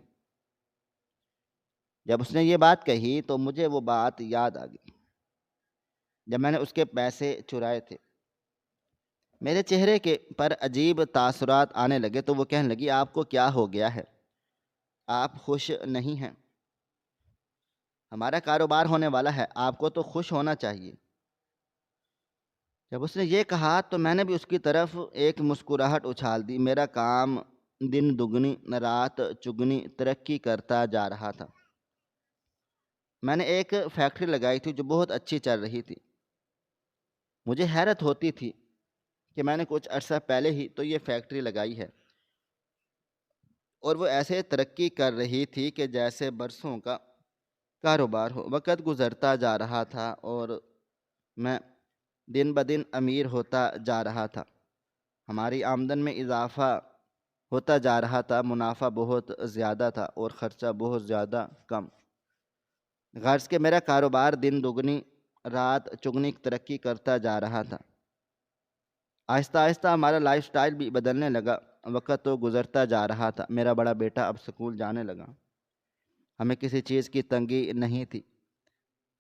جب اس نے یہ بات کہی تو مجھے وہ بات یاد آ گئی جب میں نے اس کے پیسے چرائے تھے۔ میرے چہرے کے پر عجیب تاثرات آنے لگے تو وہ کہنے لگی، آپ کو کیا ہو گیا ہے؟ آپ خوش نہیں ہیں؟ ہمارا کاروبار ہونے والا ہے، آپ کو تو خوش ہونا چاہیے۔ جب اس نے یہ کہا تو میں نے بھی اس کی طرف ایک مسکراہٹ اچھال دی۔ میرا کام دن دگنی رات چگنی ترقی کرتا جا رہا تھا۔ میں نے ایک فیکٹری لگائی تھی جو بہت اچھی چل رہی تھی۔ مجھے حیرت ہوتی تھی کہ میں نے کچھ عرصہ پہلے ہی تو یہ فیکٹری لگائی ہے، اور وہ ایسے ترقی کر رہی تھی کہ جیسے برسوں کا کاروبار ہو۔ وقت گزرتا جا رہا تھا اور میں دن بدن امیر ہوتا جا رہا تھا۔ ہماری آمدن میں اضافہ ہوتا جا رہا تھا، منافع بہت زیادہ تھا اور خرچہ بہت زیادہ کم۔ غرض کہ میرا کاروبار دن دگنی رات چگنی ترقی کرتا جا رہا تھا۔ آہستہ آہستہ ہمارا لائف سٹائل بھی بدلنے لگا۔ وقت تو گزرتا جا رہا تھا، میرا بڑا بیٹا اب سکول جانے لگا، ہمیں کسی چیز کی تنگی نہیں تھی۔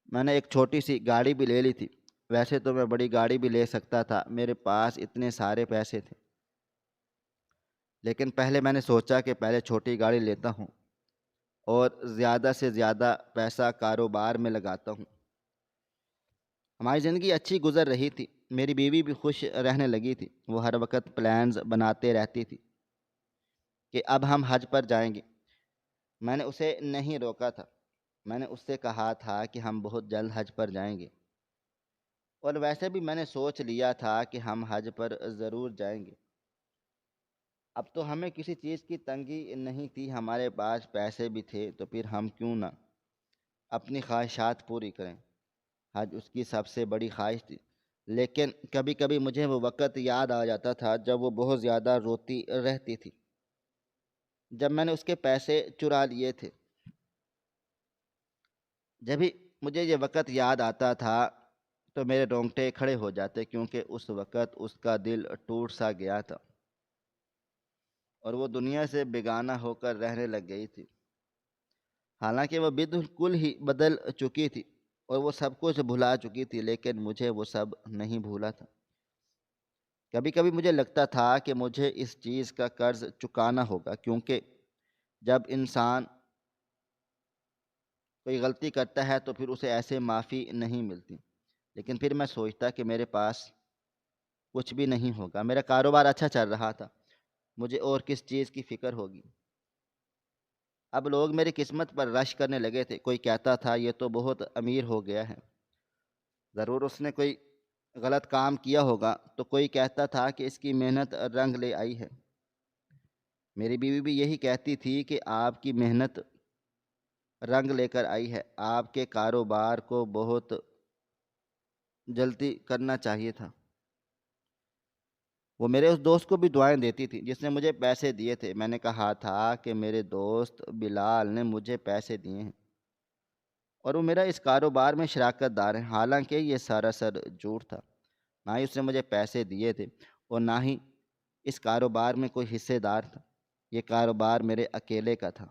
میں نے ایک چھوٹی سی گاڑی بھی لے لی تھی۔ ویسے تو میں بڑی گاڑی بھی لے سکتا تھا، میرے پاس اتنے سارے پیسے تھے، لیکن پہلے میں نے سوچا کہ پہلے چھوٹی گاڑی لیتا ہوں اور زیادہ سے زیادہ پیسہ کاروبار میں لگاتا ہوں۔ ہماری زندگی اچھی گزر رہی تھی، میری بیوی بھی خوش رہنے لگی تھی۔ وہ ہر وقت پلانز بناتے رہتی تھی کہ اب ہم حج پر جائیں گے۔ میں نے اسے نہیں روکا تھا، میں نے اس سے کہا تھا کہ ہم بہت جلد حج پر جائیں گے، اور ویسے بھی میں نے سوچ لیا تھا کہ ہم حج پر ضرور جائیں گے۔ اب تو ہمیں کسی چیز کی تنگی نہیں تھی، ہمارے پاس پیسے بھی تھے، تو پھر ہم کیوں نہ اپنی خواہشات پوری کریں۔ حج اس کی سب سے بڑی خواہش تھی، لیکن کبھی کبھی مجھے وہ وقت یاد آ جاتا تھا جب وہ بہت زیادہ روتی رہتی تھی، جب میں نے اس کے پیسے چرا لیے تھے۔ جب بھی مجھے یہ وقت یاد آتا تھا تو میرے رونگٹے کھڑے ہو جاتے، کیونکہ اس وقت اس کا دل ٹوٹ سا گیا تھا اور وہ دنیا سے بیگانہ ہو کر رہنے لگ گئی تھی۔ حالانکہ وہ بالکل ہی بدل چکی تھی اور وہ سب کچھ بھلا چکی تھی، لیکن مجھے وہ سب نہیں بھولا تھا۔ کبھی کبھی مجھے لگتا تھا کہ مجھے اس چیز کا قرض چکانا ہوگا، کیونکہ جب انسان کوئی غلطی کرتا ہے تو پھر اسے ایسے معافی نہیں ملتی۔ لیکن پھر میں سوچتا کہ میرے پاس کچھ بھی نہیں ہوگا، میرا کاروبار اچھا چل رہا تھا، مجھے اور کس چیز کی فکر ہوگی۔ اب لوگ میری قسمت پر رش کرنے لگے تھے۔ کوئی کہتا تھا یہ تو بہت امیر ہو گیا ہے، ضرور اس نے کوئی غلط کام کیا ہوگا، تو کوئی کہتا تھا کہ اس کی محنت رنگ لے آئی ہے۔ میری بیوی بھی یہی کہتی تھی کہ آپ کی محنت رنگ لے کر آئی ہے، آپ کے کاروبار کو بہت جلدی کرنا چاہیے تھا۔ وہ میرے اس دوست کو بھی دعائیں دیتی تھی جس نے مجھے پیسے دیے تھے۔ میں نے کہا تھا کہ میرے دوست بلال نے مجھے پیسے دیے ہیں اور وہ میرا اس کاروبار میں شراکت دار ہے، حالانکہ یہ سراسر جھوٹ تھا۔ نہ ہی اس نے مجھے پیسے دیے تھے اور نہ ہی اس کاروبار میں کوئی حصے دار تھا۔ یہ کاروبار میرے اکیلے کا تھا۔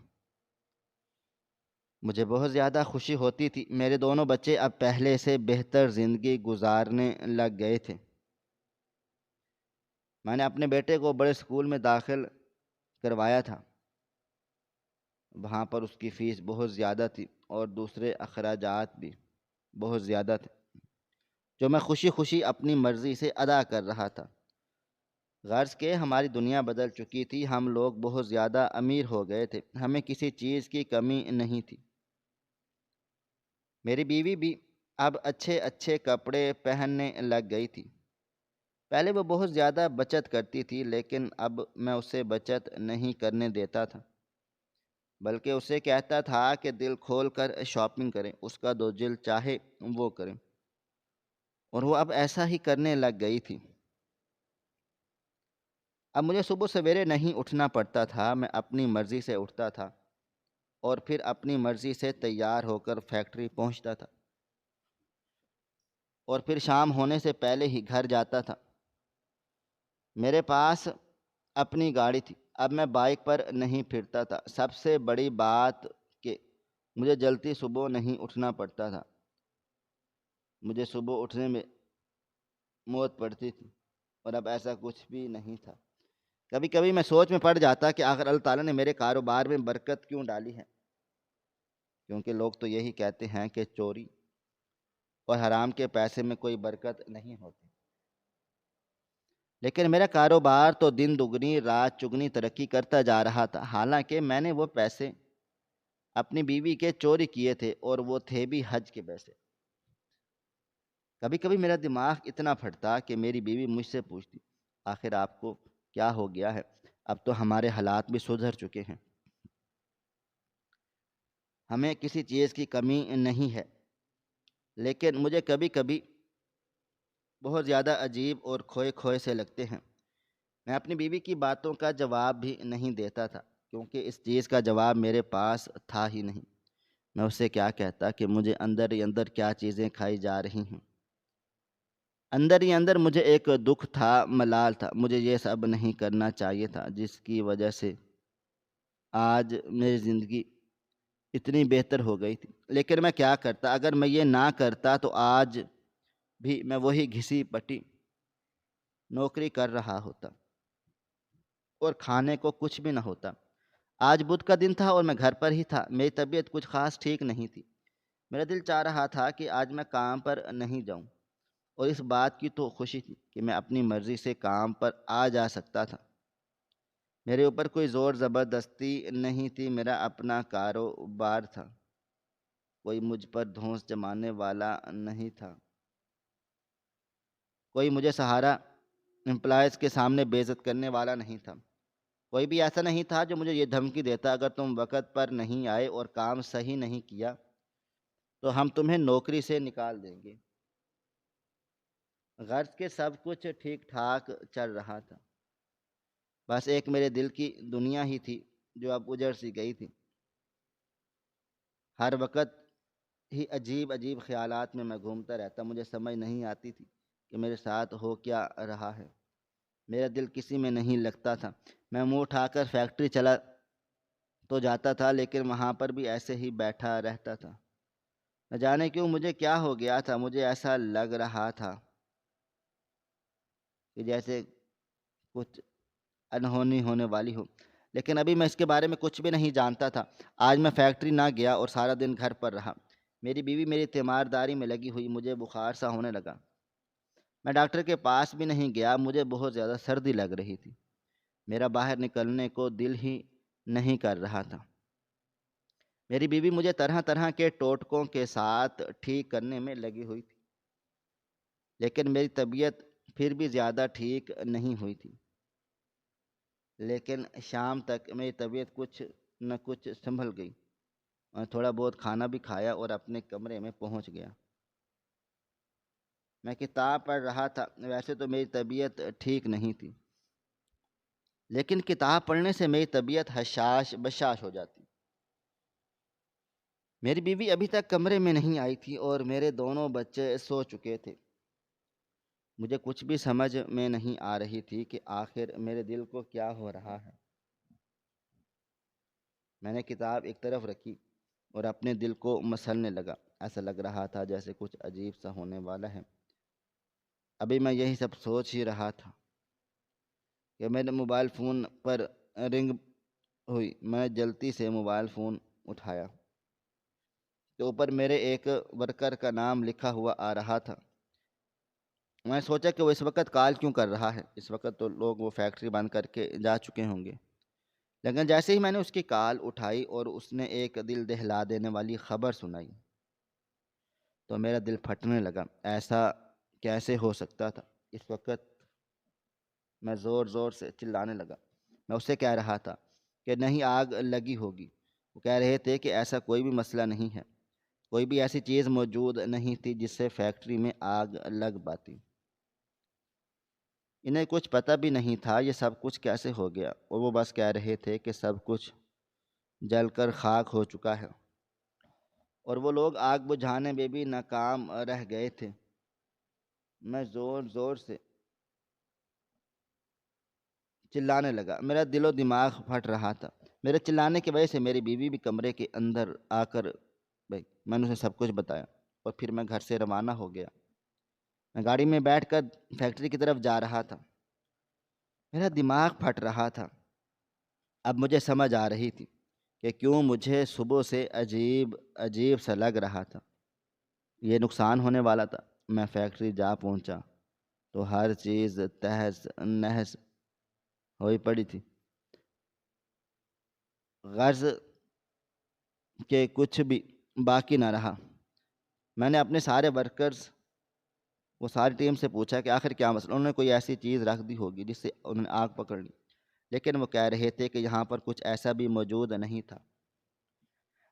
مجھے بہت زیادہ خوشی ہوتی تھی۔ میرے دونوں بچے اب پہلے سے بہتر زندگی گزارنے لگ گئے تھے۔ میں نے اپنے بیٹے کو بڑے اسکول میں داخل کروایا تھا۔ وہاں پر اس کی فیس بہت زیادہ تھی اور دوسرے اخراجات بھی بہت زیادہ تھے، جو میں خوشی خوشی اپنی مرضی سے ادا کر رہا تھا۔ غرض کہ ہماری دنیا بدل چکی تھی، ہم لوگ بہت زیادہ امیر ہو گئے تھے، ہمیں کسی چیز کی کمی نہیں تھی۔ میری بیوی بھی اب اچھے اچھے کپڑے پہننے لگ گئی تھی۔ پہلے وہ بہت زیادہ بچت کرتی تھی، لیکن اب میں اسے بچت نہیں کرنے دیتا تھا، بلکہ اسے کہتا تھا کہ دل کھول کر شاپنگ کریں، اس کا جو دل چاہے وہ کریں، اور وہ اب ایسا ہی کرنے لگ گئی تھی۔ اب مجھے صبح سویرے نہیں اٹھنا پڑتا تھا، میں اپنی مرضی سے اٹھتا تھا اور پھر اپنی مرضی سے تیار ہو کر فیکٹری پہنچتا تھا، اور پھر شام ہونے سے پہلے ہی گھر جاتا تھا۔ میرے پاس اپنی گاڑی تھی، اب میں بائک پر نہیں پھرتا تھا۔ سب سے بڑی بات کہ مجھے جلدی صبح نہیں اٹھنا پڑتا تھا۔ مجھے صبح اٹھنے میں موت پڑتی تھی، اور اب ایسا کچھ بھی نہیں تھا۔ کبھی کبھی میں سوچ میں پڑ جاتا کہ آخر اللہ تعالیٰ نے میرے کاروبار میں برکت کیوں ڈالی ہے، کیونکہ لوگ تو یہی کہتے ہیں کہ چوری اور حرام کے پیسے میں کوئی برکت نہیں ہوتی، لیکن میرا کاروبار تو دن دگنی رات چگنی ترقی کرتا جا رہا تھا۔ حالانکہ میں نے وہ پیسے اپنی بیوی کے چوری کیے تھے، اور وہ تھے بھی حج کے پیسے۔ کبھی کبھی میرا دماغ اتنا پھٹتا کہ میری بیوی مجھ سے پوچھتی، آخر آپ کو کیا ہو گیا ہے؟ اب تو ہمارے حالات بھی سدھر چکے ہیں، ہمیں کسی چیز کی کمی نہیں ہے، لیکن مجھے کبھی کبھی بہت زیادہ عجیب اور کھوئے کھوئے سے لگتے ہیں۔ میں اپنی بیوی کی باتوں کا جواب بھی نہیں دیتا تھا، کیونکہ اس چیز کا جواب میرے پاس تھا ہی نہیں۔ میں اسے کیا کہتا کہ مجھے اندر ہی اندر کیا چیزیں کھائی جا رہی ہیں۔ اندر ہی اندر مجھے ایک دکھ تھا، ملال تھا، مجھے یہ سب نہیں کرنا چاہیے تھا، جس کی وجہ سے آج میری زندگی اتنی بہتر ہو گئی تھی۔ لیکن میں کیا کرتا؟ اگر میں یہ نہ کرتا تو آج بھی میں وہی گھسی پٹی نوکری کر رہا ہوتا، اور کھانے کو کچھ بھی نہ ہوتا۔ آج بدھ کا دن تھا اور میں گھر پر ہی تھا۔ میری طبیعت کچھ خاص ٹھیک نہیں تھی۔ میرا دل چاہ رہا تھا کہ آج میں کام پر نہیں جاؤں، اور اس بات کی تو خوشی تھی کہ میں اپنی مرضی سے کام پر آ جا سکتا تھا۔ میرے اوپر کوئی زور زبردستی نہیں تھی، میرا اپنا کاروبار تھا، کوئی مجھ پر دھونس جمانے والا نہیں تھا، کوئی مجھے سہارا امپلائز کے سامنے بے عزت کرنے والا نہیں تھا، کوئی بھی ایسا نہیں تھا جو مجھے یہ دھمکی دیتا اگر تم وقت پر نہیں آئے اور کام صحیح نہیں کیا تو ہم تمہیں نوکری سے نکال دیں گے۔ غرض کہ سب کچھ ٹھیک ٹھاک چل رہا تھا، بس ایک میرے دل کی دنیا ہی تھی جو اب اجڑ سی گئی تھی۔ ہر وقت ہی عجیب عجیب خیالات میں گھومتا رہتا، مجھے سمجھ نہیں آتی تھی کہ میرے ساتھ ہو کیا رہا ہے۔ میرا دل کسی میں نہیں لگتا تھا۔ میں منہ اٹھا کر فیکٹری چلا تو جاتا تھا، لیکن وہاں پر بھی ایسے ہی بیٹھا رہتا تھا۔ نہ جانے کیوں مجھے کیا ہو گیا تھا، مجھے ایسا لگ رہا تھا کہ جیسے کچھ انہونی ہونے والی ہو، لیکن ابھی میں اس کے بارے میں کچھ بھی نہیں جانتا تھا۔ آج میں فیکٹری نہ گیا اور سارا دن گھر پر رہا۔ میری بیوی میری تیمارداری میں لگی ہوئی، مجھے بخار سا ہونے لگا۔ میں ڈاکٹر کے پاس بھی نہیں گیا، مجھے بہت زیادہ سردی لگ رہی تھی، میرا باہر نکلنے کو دل ہی نہیں کر رہا تھا۔ میری بیوی مجھے طرح طرح کے ٹوٹکوں کے ساتھ ٹھیک کرنے میں لگی ہوئی تھی، لیکن میری طبیعت پھر بھی زیادہ ٹھیک نہیں ہوئی تھی۔ لیکن شام تک میری طبیعت کچھ نہ کچھ سنبھل گئی، میں تھوڑا بہت کھانا بھی کھایا اور اپنے کمرے میں پہنچ گیا۔ میں کتاب پڑھ رہا تھا۔ ویسے تو میری طبیعت ٹھیک نہیں تھی، لیکن کتاب پڑھنے سے میری طبیعت حشاش بشاش ہو جاتی۔ میری بیوی ابھی تک کمرے میں نہیں آئی تھی اور میرے دونوں بچے سو چکے تھے۔ مجھے کچھ بھی سمجھ میں نہیں آ رہی تھی کہ آخر میرے دل کو کیا ہو رہا ہے۔ میں نے کتاب ایک طرف رکھی اور اپنے دل کو مسلنے لگا۔ ایسا لگ رہا تھا جیسے کچھ عجیب سا ہونے والا ہے۔ ابھی میں یہی سب سوچ ہی رہا تھا کہ میرے موبائل فون پر رنگ ہوئی۔ میں جلدی سے موبائل فون اٹھایا تو اوپر میرے ایک ورکر کا نام لکھا ہوا آ رہا تھا۔ میں سوچا کہ وہ اس وقت کال کیوں کر رہا ہے، اس وقت تو لوگ وہ فیکٹری بند کر کے جا چکے ہوں گے۔ لیکن جیسے ہی میں نے اس کی کال اٹھائی اور اس نے ایک دل دہلا دینے والی خبر سنائی تو میرا دل پھٹنے لگا۔ ایسا کیسے ہو سکتا تھا؟ اس وقت میں زور زور سے چلانے لگا۔ میں اس سے کہہ رہا تھا کہ نہیں آگ لگی ہوگی۔ وہ کہہ رہے تھے کہ ایسا کوئی بھی مسئلہ نہیں ہے، کوئی بھی ایسی چیز موجود نہیں تھی جس سے فیکٹری میں آگ لگ پاتی۔ انہیں کچھ پتہ بھی نہیں تھا یہ سب کچھ کیسے ہو گیا، اور وہ بس کہہ رہے تھے کہ سب کچھ جل کر خاک ہو چکا ہے اور وہ لوگ آگ بجھانے میں بھی ناکام رہ گئے تھے۔ میں زور زور سے چلانے لگا، میرا دل و دماغ پھٹ رہا تھا۔ میرے چلانے کی وجہ سے میری بیوی بھی کمرے کے اندر آ کر گئی۔ میں نے اسے سب کچھ بتایا اور پھر میں گھر سے روانہ ہو گیا۔ میں گاڑی میں بیٹھ کر فیکٹری کی طرف جا رہا تھا۔ میرا دماغ پھٹ رہا تھا۔ اب مجھے سمجھ آ رہی تھی کہ کیوں مجھے صبح سے عجیب عجیب سا لگ رہا تھا۔ یہ نقصان ہونے والا تھا۔ میں فیکٹری جا پہنچا تو ہر چیز تہس نہس ہوئی پڑی تھی۔ غرض کہ کچھ بھی باقی نہ رہا۔ میں نے اپنے سارے ورکرز، وہ ساری ٹیم سے پوچھا کہ آخر کیا مسئلہ۔ انہوں نے کوئی ایسی چیز رکھ دی ہوگی جس سے انہوں نے آگ پکڑ لی، لیکن وہ کہہ رہے تھے کہ یہاں پر کچھ ایسا بھی موجود نہیں تھا۔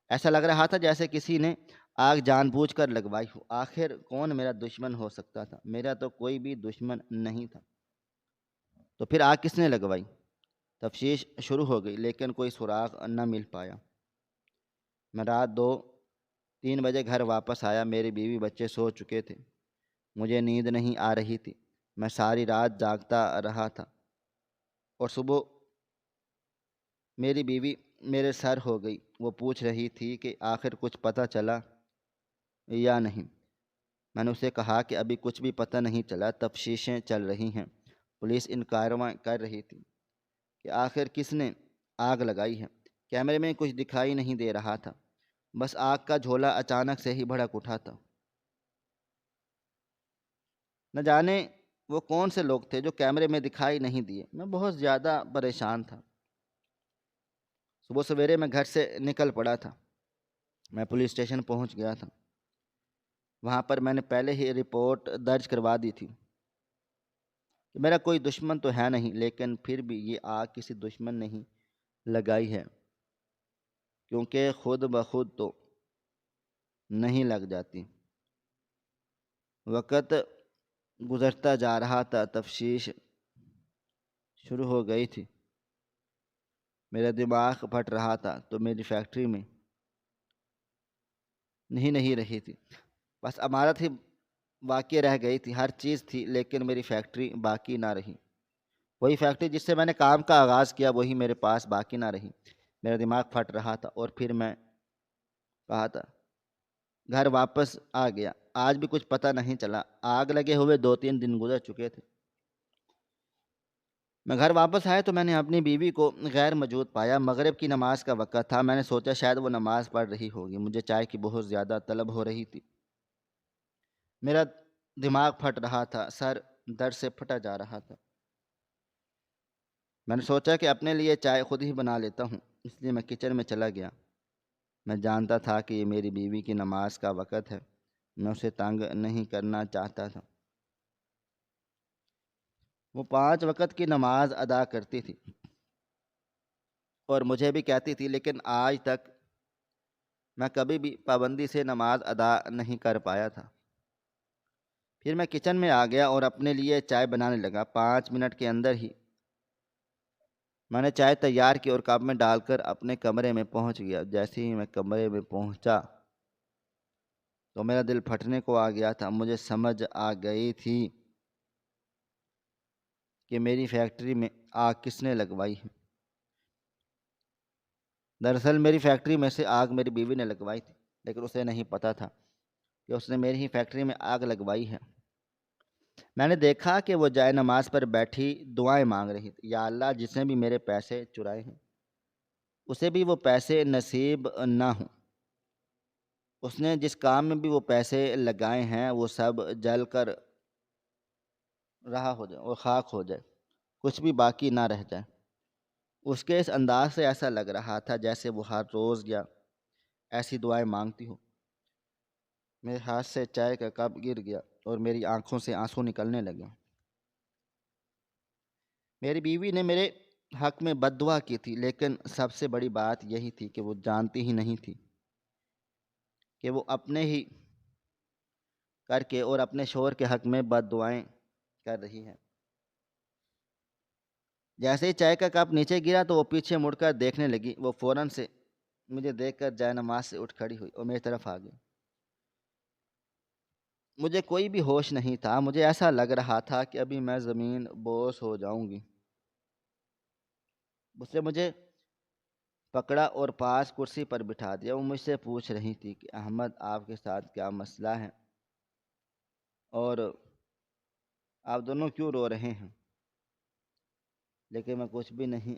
ایسا لگ رہا تھا جیسے کسی نے آگ جان بوجھ کر لگوائی ہو۔ آخر کون میرا دشمن ہو سکتا تھا؟ میرا تو کوئی بھی دشمن نہیں تھا۔ تو پھر آگ کس نے لگوائی؟ تفتیش شروع ہو گئی لیکن کوئی سراغ نہ مل پایا۔ میں رات 2-3 بجے گھر واپس آیا۔ میری بیوی بچے سو چکے تھے۔ مجھے نیند نہیں آ رہی تھی۔ میں ساری رات جاگتا رہا تھا اور صبح میری بیوی میرے سر ہو گئی۔ وہ پوچھ رہی تھی کہ آخر کچھ پتہ چلا یا نہیں۔ میں نے اسے کہا کہ ابھی کچھ بھی پتہ نہیں چلا، تفتیشیں چل رہی ہیں۔ پولیس انکوائری کر رہی تھی کہ آخر کس نے آگ لگائی ہے۔ کیمرے میں کچھ دکھائی نہیں دے رہا تھا، بس آگ کا جھولا اچانک سے ہی بھڑک اٹھا تھا۔ نہ جانے وہ کون سے لوگ تھے جو کیمرے میں دکھائی نہیں دیے۔ میں بہت زیادہ پریشان تھا۔ صبح سویرے میں گھر سے نکل پڑا تھا۔ میں پولیس اسٹیشن پہنچ گیا تھا۔ وہاں پر میں نے پہلے ہی رپورٹ درج کروا دی تھی کہ میرا کوئی دشمن تو ہے نہیں، لیکن پھر بھی یہ آگ کسی دشمن نے ہی لگائی ہے، کیونکہ خود بخود تو نہیں لگ جاتی۔ وقت گزرتا جا رہا تھا، تفتیش شروع ہو گئی تھی۔ میرا دماغ پھٹ رہا تھا تو میری فیکٹری میں نہیں رہی تھی، بس عمارت ہی باقی رہ گئی تھی۔ ہر چیز تھی لیکن میری فیکٹری باقی نہ رہی۔ وہی فیکٹری جس سے میں نے کام کا آغاز کیا وہی میرے پاس باقی نہ رہی۔ میرا دماغ پھٹ رہا تھا اور پھر میں کہا تھا گھر واپس آ گیا۔ آج بھی کچھ پتہ نہیں چلا۔ آگ لگے ہوئے 2-3 دن گزر چکے تھے۔ میں گھر واپس آیا تو میں نے اپنی بیوی کو غیر موجود پایا۔ مغرب کی نماز کا وقت تھا۔ میں نے سوچا شاید وہ نماز پڑھ رہی ہوگی۔ مجھے چائے کی بہت زیادہ طلب ہو رہی تھی۔ میرا دماغ پھٹ رہا تھا، سر درد سے پھٹا جا رہا تھا۔ میں نے سوچا کہ اپنے لیے چائے خود ہی بنا لیتا ہوں، اس لیے میں کچن میں چلا گیا۔ میں جانتا تھا کہ یہ میری بیوی کی نماز کا وقت ہے، میں اسے تنگ نہیں کرنا چاہتا تھا۔ وہ 5 وقت کی نماز ادا کرتی تھی اور مجھے بھی کہتی تھی، لیکن آج تک میں کبھی بھی پابندی سے نماز ادا نہیں کر پایا تھا۔ پھر میں کچن میں آ گیا اور اپنے لیے چائے بنانے لگا۔ 5 منٹ کے اندر ہی میں نے چائے تیار کی اور کپ میں ڈال کر اپنے کمرے میں پہنچ گیا۔ جیسے ہی میں کمرے میں پہنچا تو میرا دل پھٹنے کو آ گیا تھا۔ مجھے سمجھ آ گئی تھی کہ میری فیکٹری میں آگ کس نے لگوائی ہے۔ دراصل میری فیکٹری میں سے آگ میری بیوی نے لگوائی تھی، لیکن اسے نہیں پتہ تھا کہ اس نے میری ہی فیکٹری میں آگ لگوائی ہے۔ میں نے دیکھا کہ وہ جائے نماز پر بیٹھی دعائیں مانگ رہی تھی، یا اللہ جس نے بھی میرے پیسے چرائے ہیں اسے بھی وہ پیسے نصیب نہ ہوں، اس نے جس کام میں بھی وہ پیسے لگائے ہیں وہ سب جل کر رہا ہو جائے اور خاک ہو جائے، کچھ بھی باقی نہ رہ جائے۔ اس کے اس انداز سے ایسا لگ رہا تھا جیسے وہ ہر روز یا ایسی دعائیں مانگتی ہو۔ میرے ہاتھ سے چائے کا کپ گر گیا اور میری آنکھوں سے آنسو نکلنے لگے۔ میری بیوی نے میرے حق میں بد دعا کی تھی، لیکن سب سے بڑی بات یہی تھی کہ وہ جانتی ہی نہیں تھی کہ وہ اپنے ہی کر کے اور اپنے شوہر کے حق میں بد دعائیں کر رہی ہے۔ جیسے ہی چائے کا کپ نیچے گرا تو وہ پیچھے مڑ کر دیکھنے لگی۔ وہ فوراً سے مجھے دیکھ کر جائے نماز سے اٹھ کھڑی ہوئی اور میری طرف آ گئی۔ مجھے کوئی بھی ہوش نہیں تھا، مجھے ایسا لگ رہا تھا کہ ابھی میں زمین بوس ہو جاؤں گی۔ اس نے مجھے پکڑا اور پاس کرسی پر بٹھا دیا۔ وہ مجھ سے پوچھ رہی تھی کہ احمد آپ کے ساتھ کیا مسئلہ ہے اور آپ دونوں کیوں رو رہے ہیں؟ لیکن میں کچھ بھی نہیں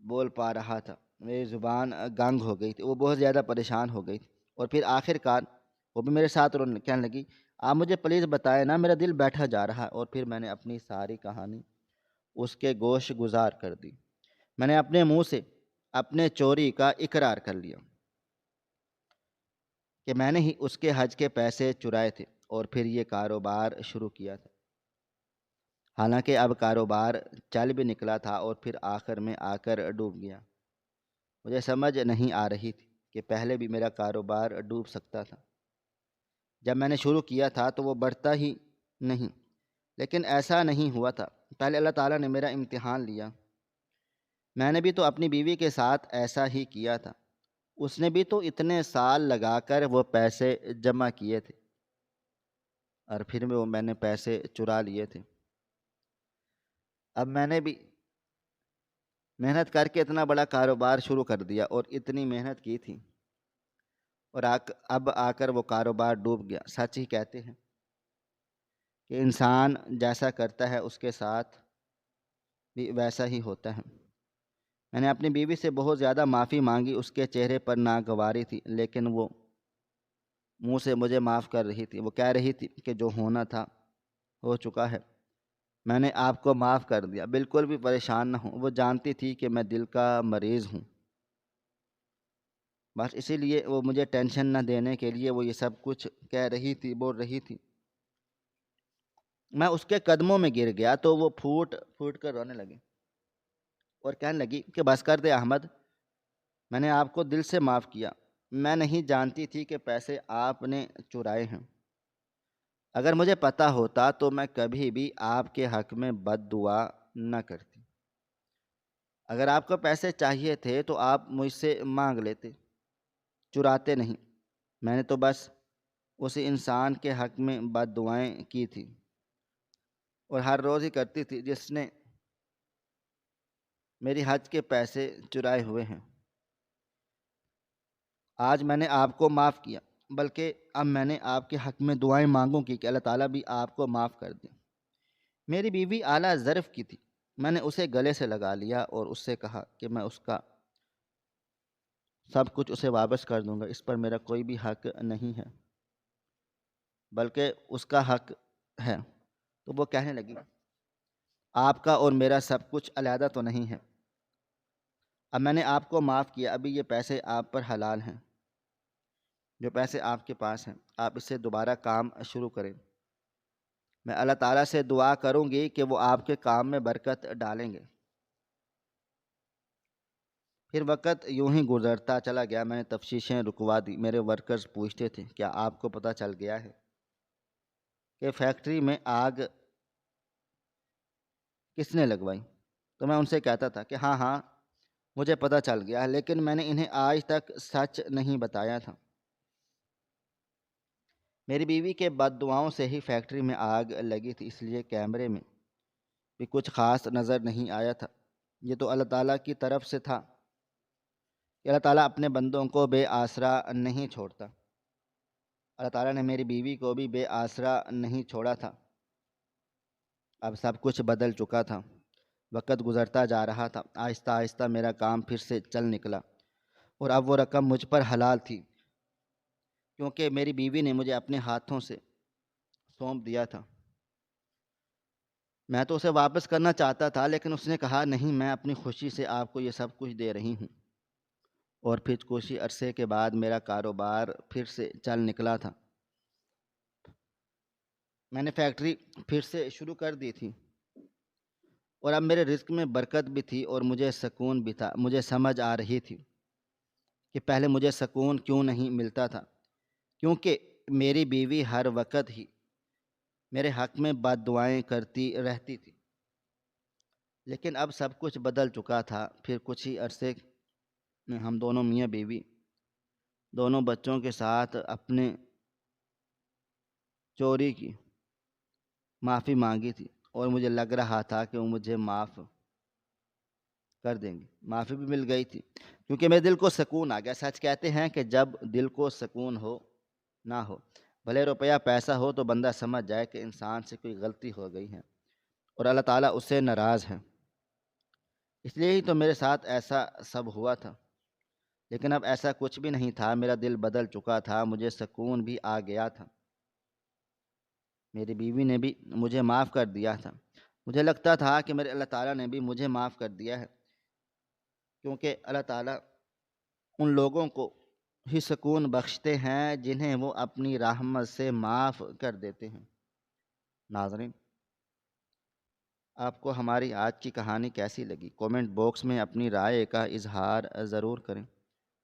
بول پا رہا تھا، میری زبان گنگ ہو گئی تھی۔ وہ بہت زیادہ پریشان ہو گئی تھی اور پھر آخر کار وہ بھی میرے ساتھ رونے کہنے لگی، آپ مجھے پلیز بتائیں نا، میرا دل بیٹھا جا رہا ہے۔ اور پھر میں نے اپنی ساری کہانی اس کے گوش گزار کر دی۔ میں نے اپنے منہ سے اپنے چوری کا اقرار کر لیا کہ میں نے ہی اس کے حج کے پیسے چرائے تھے اور پھر یہ کاروبار شروع کیا تھا۔ حالانکہ اب کاروبار چل بھی نکلا تھا اور پھر آخر میں آ کر ڈوب گیا۔ مجھے سمجھ نہیں آ رہی تھی کہ پہلے بھی میرا کاروبار ڈوب سکتا تھا۔ جب میں نے شروع کیا تھا تو وہ بڑھتا ہی نہیں، لیکن ایسا نہیں ہوا تھا۔ پہلے اللہ تعالیٰ نے میرا امتحان لیا۔ میں نے بھی تو اپنی بیوی کے ساتھ ایسا ہی کیا تھا۔ اس نے بھی تو اتنے سال لگا کر وہ پیسے جمع کیے تھے اور پھر میں نے پیسے چرا لیے تھے۔ اب میں نے بھی محنت کر کے اتنا بڑا کاروبار شروع کر دیا اور اتنی محنت کی تھی، اور اب آ کر وہ کاروبار ڈوب گیا۔ سچ ہی کہتے ہیں کہ انسان جیسا کرتا ہے اس کے ساتھ بھی ویسا ہی ہوتا ہے۔ میں نے اپنی بیوی سے بہت زیادہ معافی مانگی، اس کے چہرے پر ناگواری تھی، لیکن وہ منہ سے مجھے معاف کر رہی تھی۔ وہ کہہ رہی تھی کہ جو ہونا تھا ہو چکا ہے، میں نے آپ کو معاف کر دیا، بالکل بھی پریشان نہ ہوں۔ وہ جانتی تھی کہ میں دل کا مریض ہوں، بس اسی لیے وہ مجھے ٹینشن نہ دینے کے لیے وہ یہ سب کچھ کہہ رہی تھی، بول رہی تھی۔ میں اس کے قدموں میں گر گیا تو وہ پھوٹ پھوٹ کر رونے لگی اور کہنے لگی کہ بس کر دے احمد، میں نے آپ کو دل سے معاف کیا۔ میں نہیں جانتی تھی کہ پیسے آپ نے چرائے ہیں۔ اگر مجھے پتہ ہوتا تو میں کبھی بھی آپ کے حق میں بد دعا نہ کرتی۔ اگر آپ کو پیسے چاہیے تھے تو آپ مجھ سے مانگ لیتے، چراتے نہیں۔ میں نے تو بس اسی انسان کے حق میں بد دعائیں کی تھی اور ہر روز ہی کرتی تھی جس نے میری حج کے پیسے چرائے ہوئے ہیں۔ آج میں نے آپ کو معاف کیا، بلکہ اب میں نے آپ کے حق میں دعائیں مانگوں گی کہ اللہ تعالیٰ بھی آپ کو معاف کر دے۔ میری بیوی اعلیٰ ظرف کی تھی۔ میں نے اسے گلے سے لگا لیا اور اس سے کہا کہ میں اس کا سب کچھ اسے واپس کر دوں گا، اس پر میرا کوئی بھی حق نہیں ہے، بلکہ اس کا حق ہے۔ تو وہ کہنے لگی، آپ کا اور میرا سب کچھ علیحدہ تو نہیں ہے۔ اب میں نے آپ کو معاف کیا، ابھی یہ پیسے آپ پر حلال ہیں۔ جو پیسے آپ کے پاس ہیں آپ اس سے دوبارہ کام شروع کریں۔ میں اللہ تعالیٰ سے دعا کروں گی کہ وہ آپ کے کام میں برکت ڈالیں گے۔ پھر وقت یوں ہی گزرتا چلا گیا۔ میں نے تفتیشیں رکوا دی۔ میرے ورکرز پوچھتے تھے، کیا آپ کو پتہ چل گیا ہے کہ فیکٹری میں آگ کس نے لگوائی؟ تو میں ان سے کہتا تھا کہ ہاں مجھے پتہ چل گیا ہے، لیکن میں نے انہیں آج تک سچ نہیں بتایا تھا۔ میری بیوی کے بد دعاؤں سے ہی فیکٹری میں آگ لگی تھی، اس لیے کیمرے میں بھی کچھ خاص نظر نہیں آیا تھا۔ یہ تو اللہ تعالیٰ کی طرف سے تھا کہ اللہ تعالیٰ اپنے بندوں کو بے آسرا نہیں چھوڑتا۔ اللہ تعالیٰ نے میری بیوی کو بھی بے آسرا نہیں چھوڑا تھا۔ اب سب کچھ بدل چکا تھا، وقت گزرتا جا رہا تھا، آہستہ آہستہ میرا کام پھر سے چل نکلا، اور اب وہ رقم مجھ پر حلال تھی، کیونکہ میری بیوی نے مجھے اپنے ہاتھوں سے سونپ دیا تھا۔ میں تو اسے واپس کرنا چاہتا تھا، لیکن اس نے کہا نہیں، میں اپنی خوشی سے آپ کو یہ سب کچھ دے رہی ہوں۔ اور پھر کچھ عرصے کے بعد میرا کاروبار پھر سے چل نکلا تھا۔ میں نے فیکٹری پھر سے شروع کر دی تھی، اور اب میرے رزق میں برکت بھی تھی اور مجھے سکون بھی تھا۔ مجھے سمجھ آ رہی تھی کہ پہلے مجھے سکون کیوں نہیں ملتا تھا، کیونکہ میری بیوی ہر وقت ہی میرے حق میں بد دعائیں کرتی رہتی تھی۔ لیکن اب سب کچھ بدل چکا تھا۔ پھر کچھ ہی عرصے میں ہم دونوں میاں بیوی دونوں بچوں کے ساتھ اپنے چوری کی معافی مانگی تھی، اور مجھے لگ رہا تھا کہ وہ مجھے معاف کر دیں گے۔ معافی بھی مل گئی تھی، کیونکہ میرے دل کو سکون آ گیا۔ سچ کہتے ہیں کہ جب دل کو سکون ہو نہ ہو، بھلے روپیہ پیسہ ہو، تو بندہ سمجھ جائے کہ انسان سے کوئی غلطی ہو گئی ہے اور اللہ تعالیٰ اس سے ناراض ہے۔ اس لیے ہی تو میرے ساتھ ایسا سب ہوا تھا۔ لیکن اب ایسا کچھ بھی نہیں تھا، میرا دل بدل چکا تھا، مجھے سکون بھی آ گیا تھا۔ میری بیوی نے بھی مجھے معاف کر دیا تھا۔ مجھے لگتا تھا کہ میرے اللہ تعالیٰ نے بھی مجھے معاف کر دیا ہے، کیونکہ اللہ تعالیٰ ان لوگوں کو ہی سکون بخشتے ہیں جنہیں وہ اپنی رحمت سے معاف کر دیتے ہیں۔ ناظرین، آپ کو ہماری آج کی کہانی کیسی لگی؟ کومنٹ باکس میں اپنی رائے کا اظہار ضرور کریں۔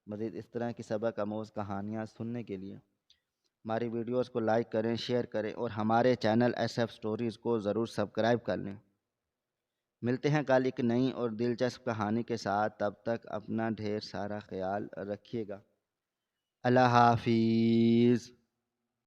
مزید اس طرح کی سبق آموز کہانیاں سننے کے لیے ہماری ویڈیوز کو لائک کریں، شیئر کریں، اور ہمارے چینل ایس ایف سٹوریز کو ضرور سبسکرائب کر لیں۔ ملتے ہیں کل ایک نئی اور دلچسپ کہانی کے ساتھ۔ تب تک اپنا ڈھیر سارا خیال رکھیے گا۔ اللہ حافظ۔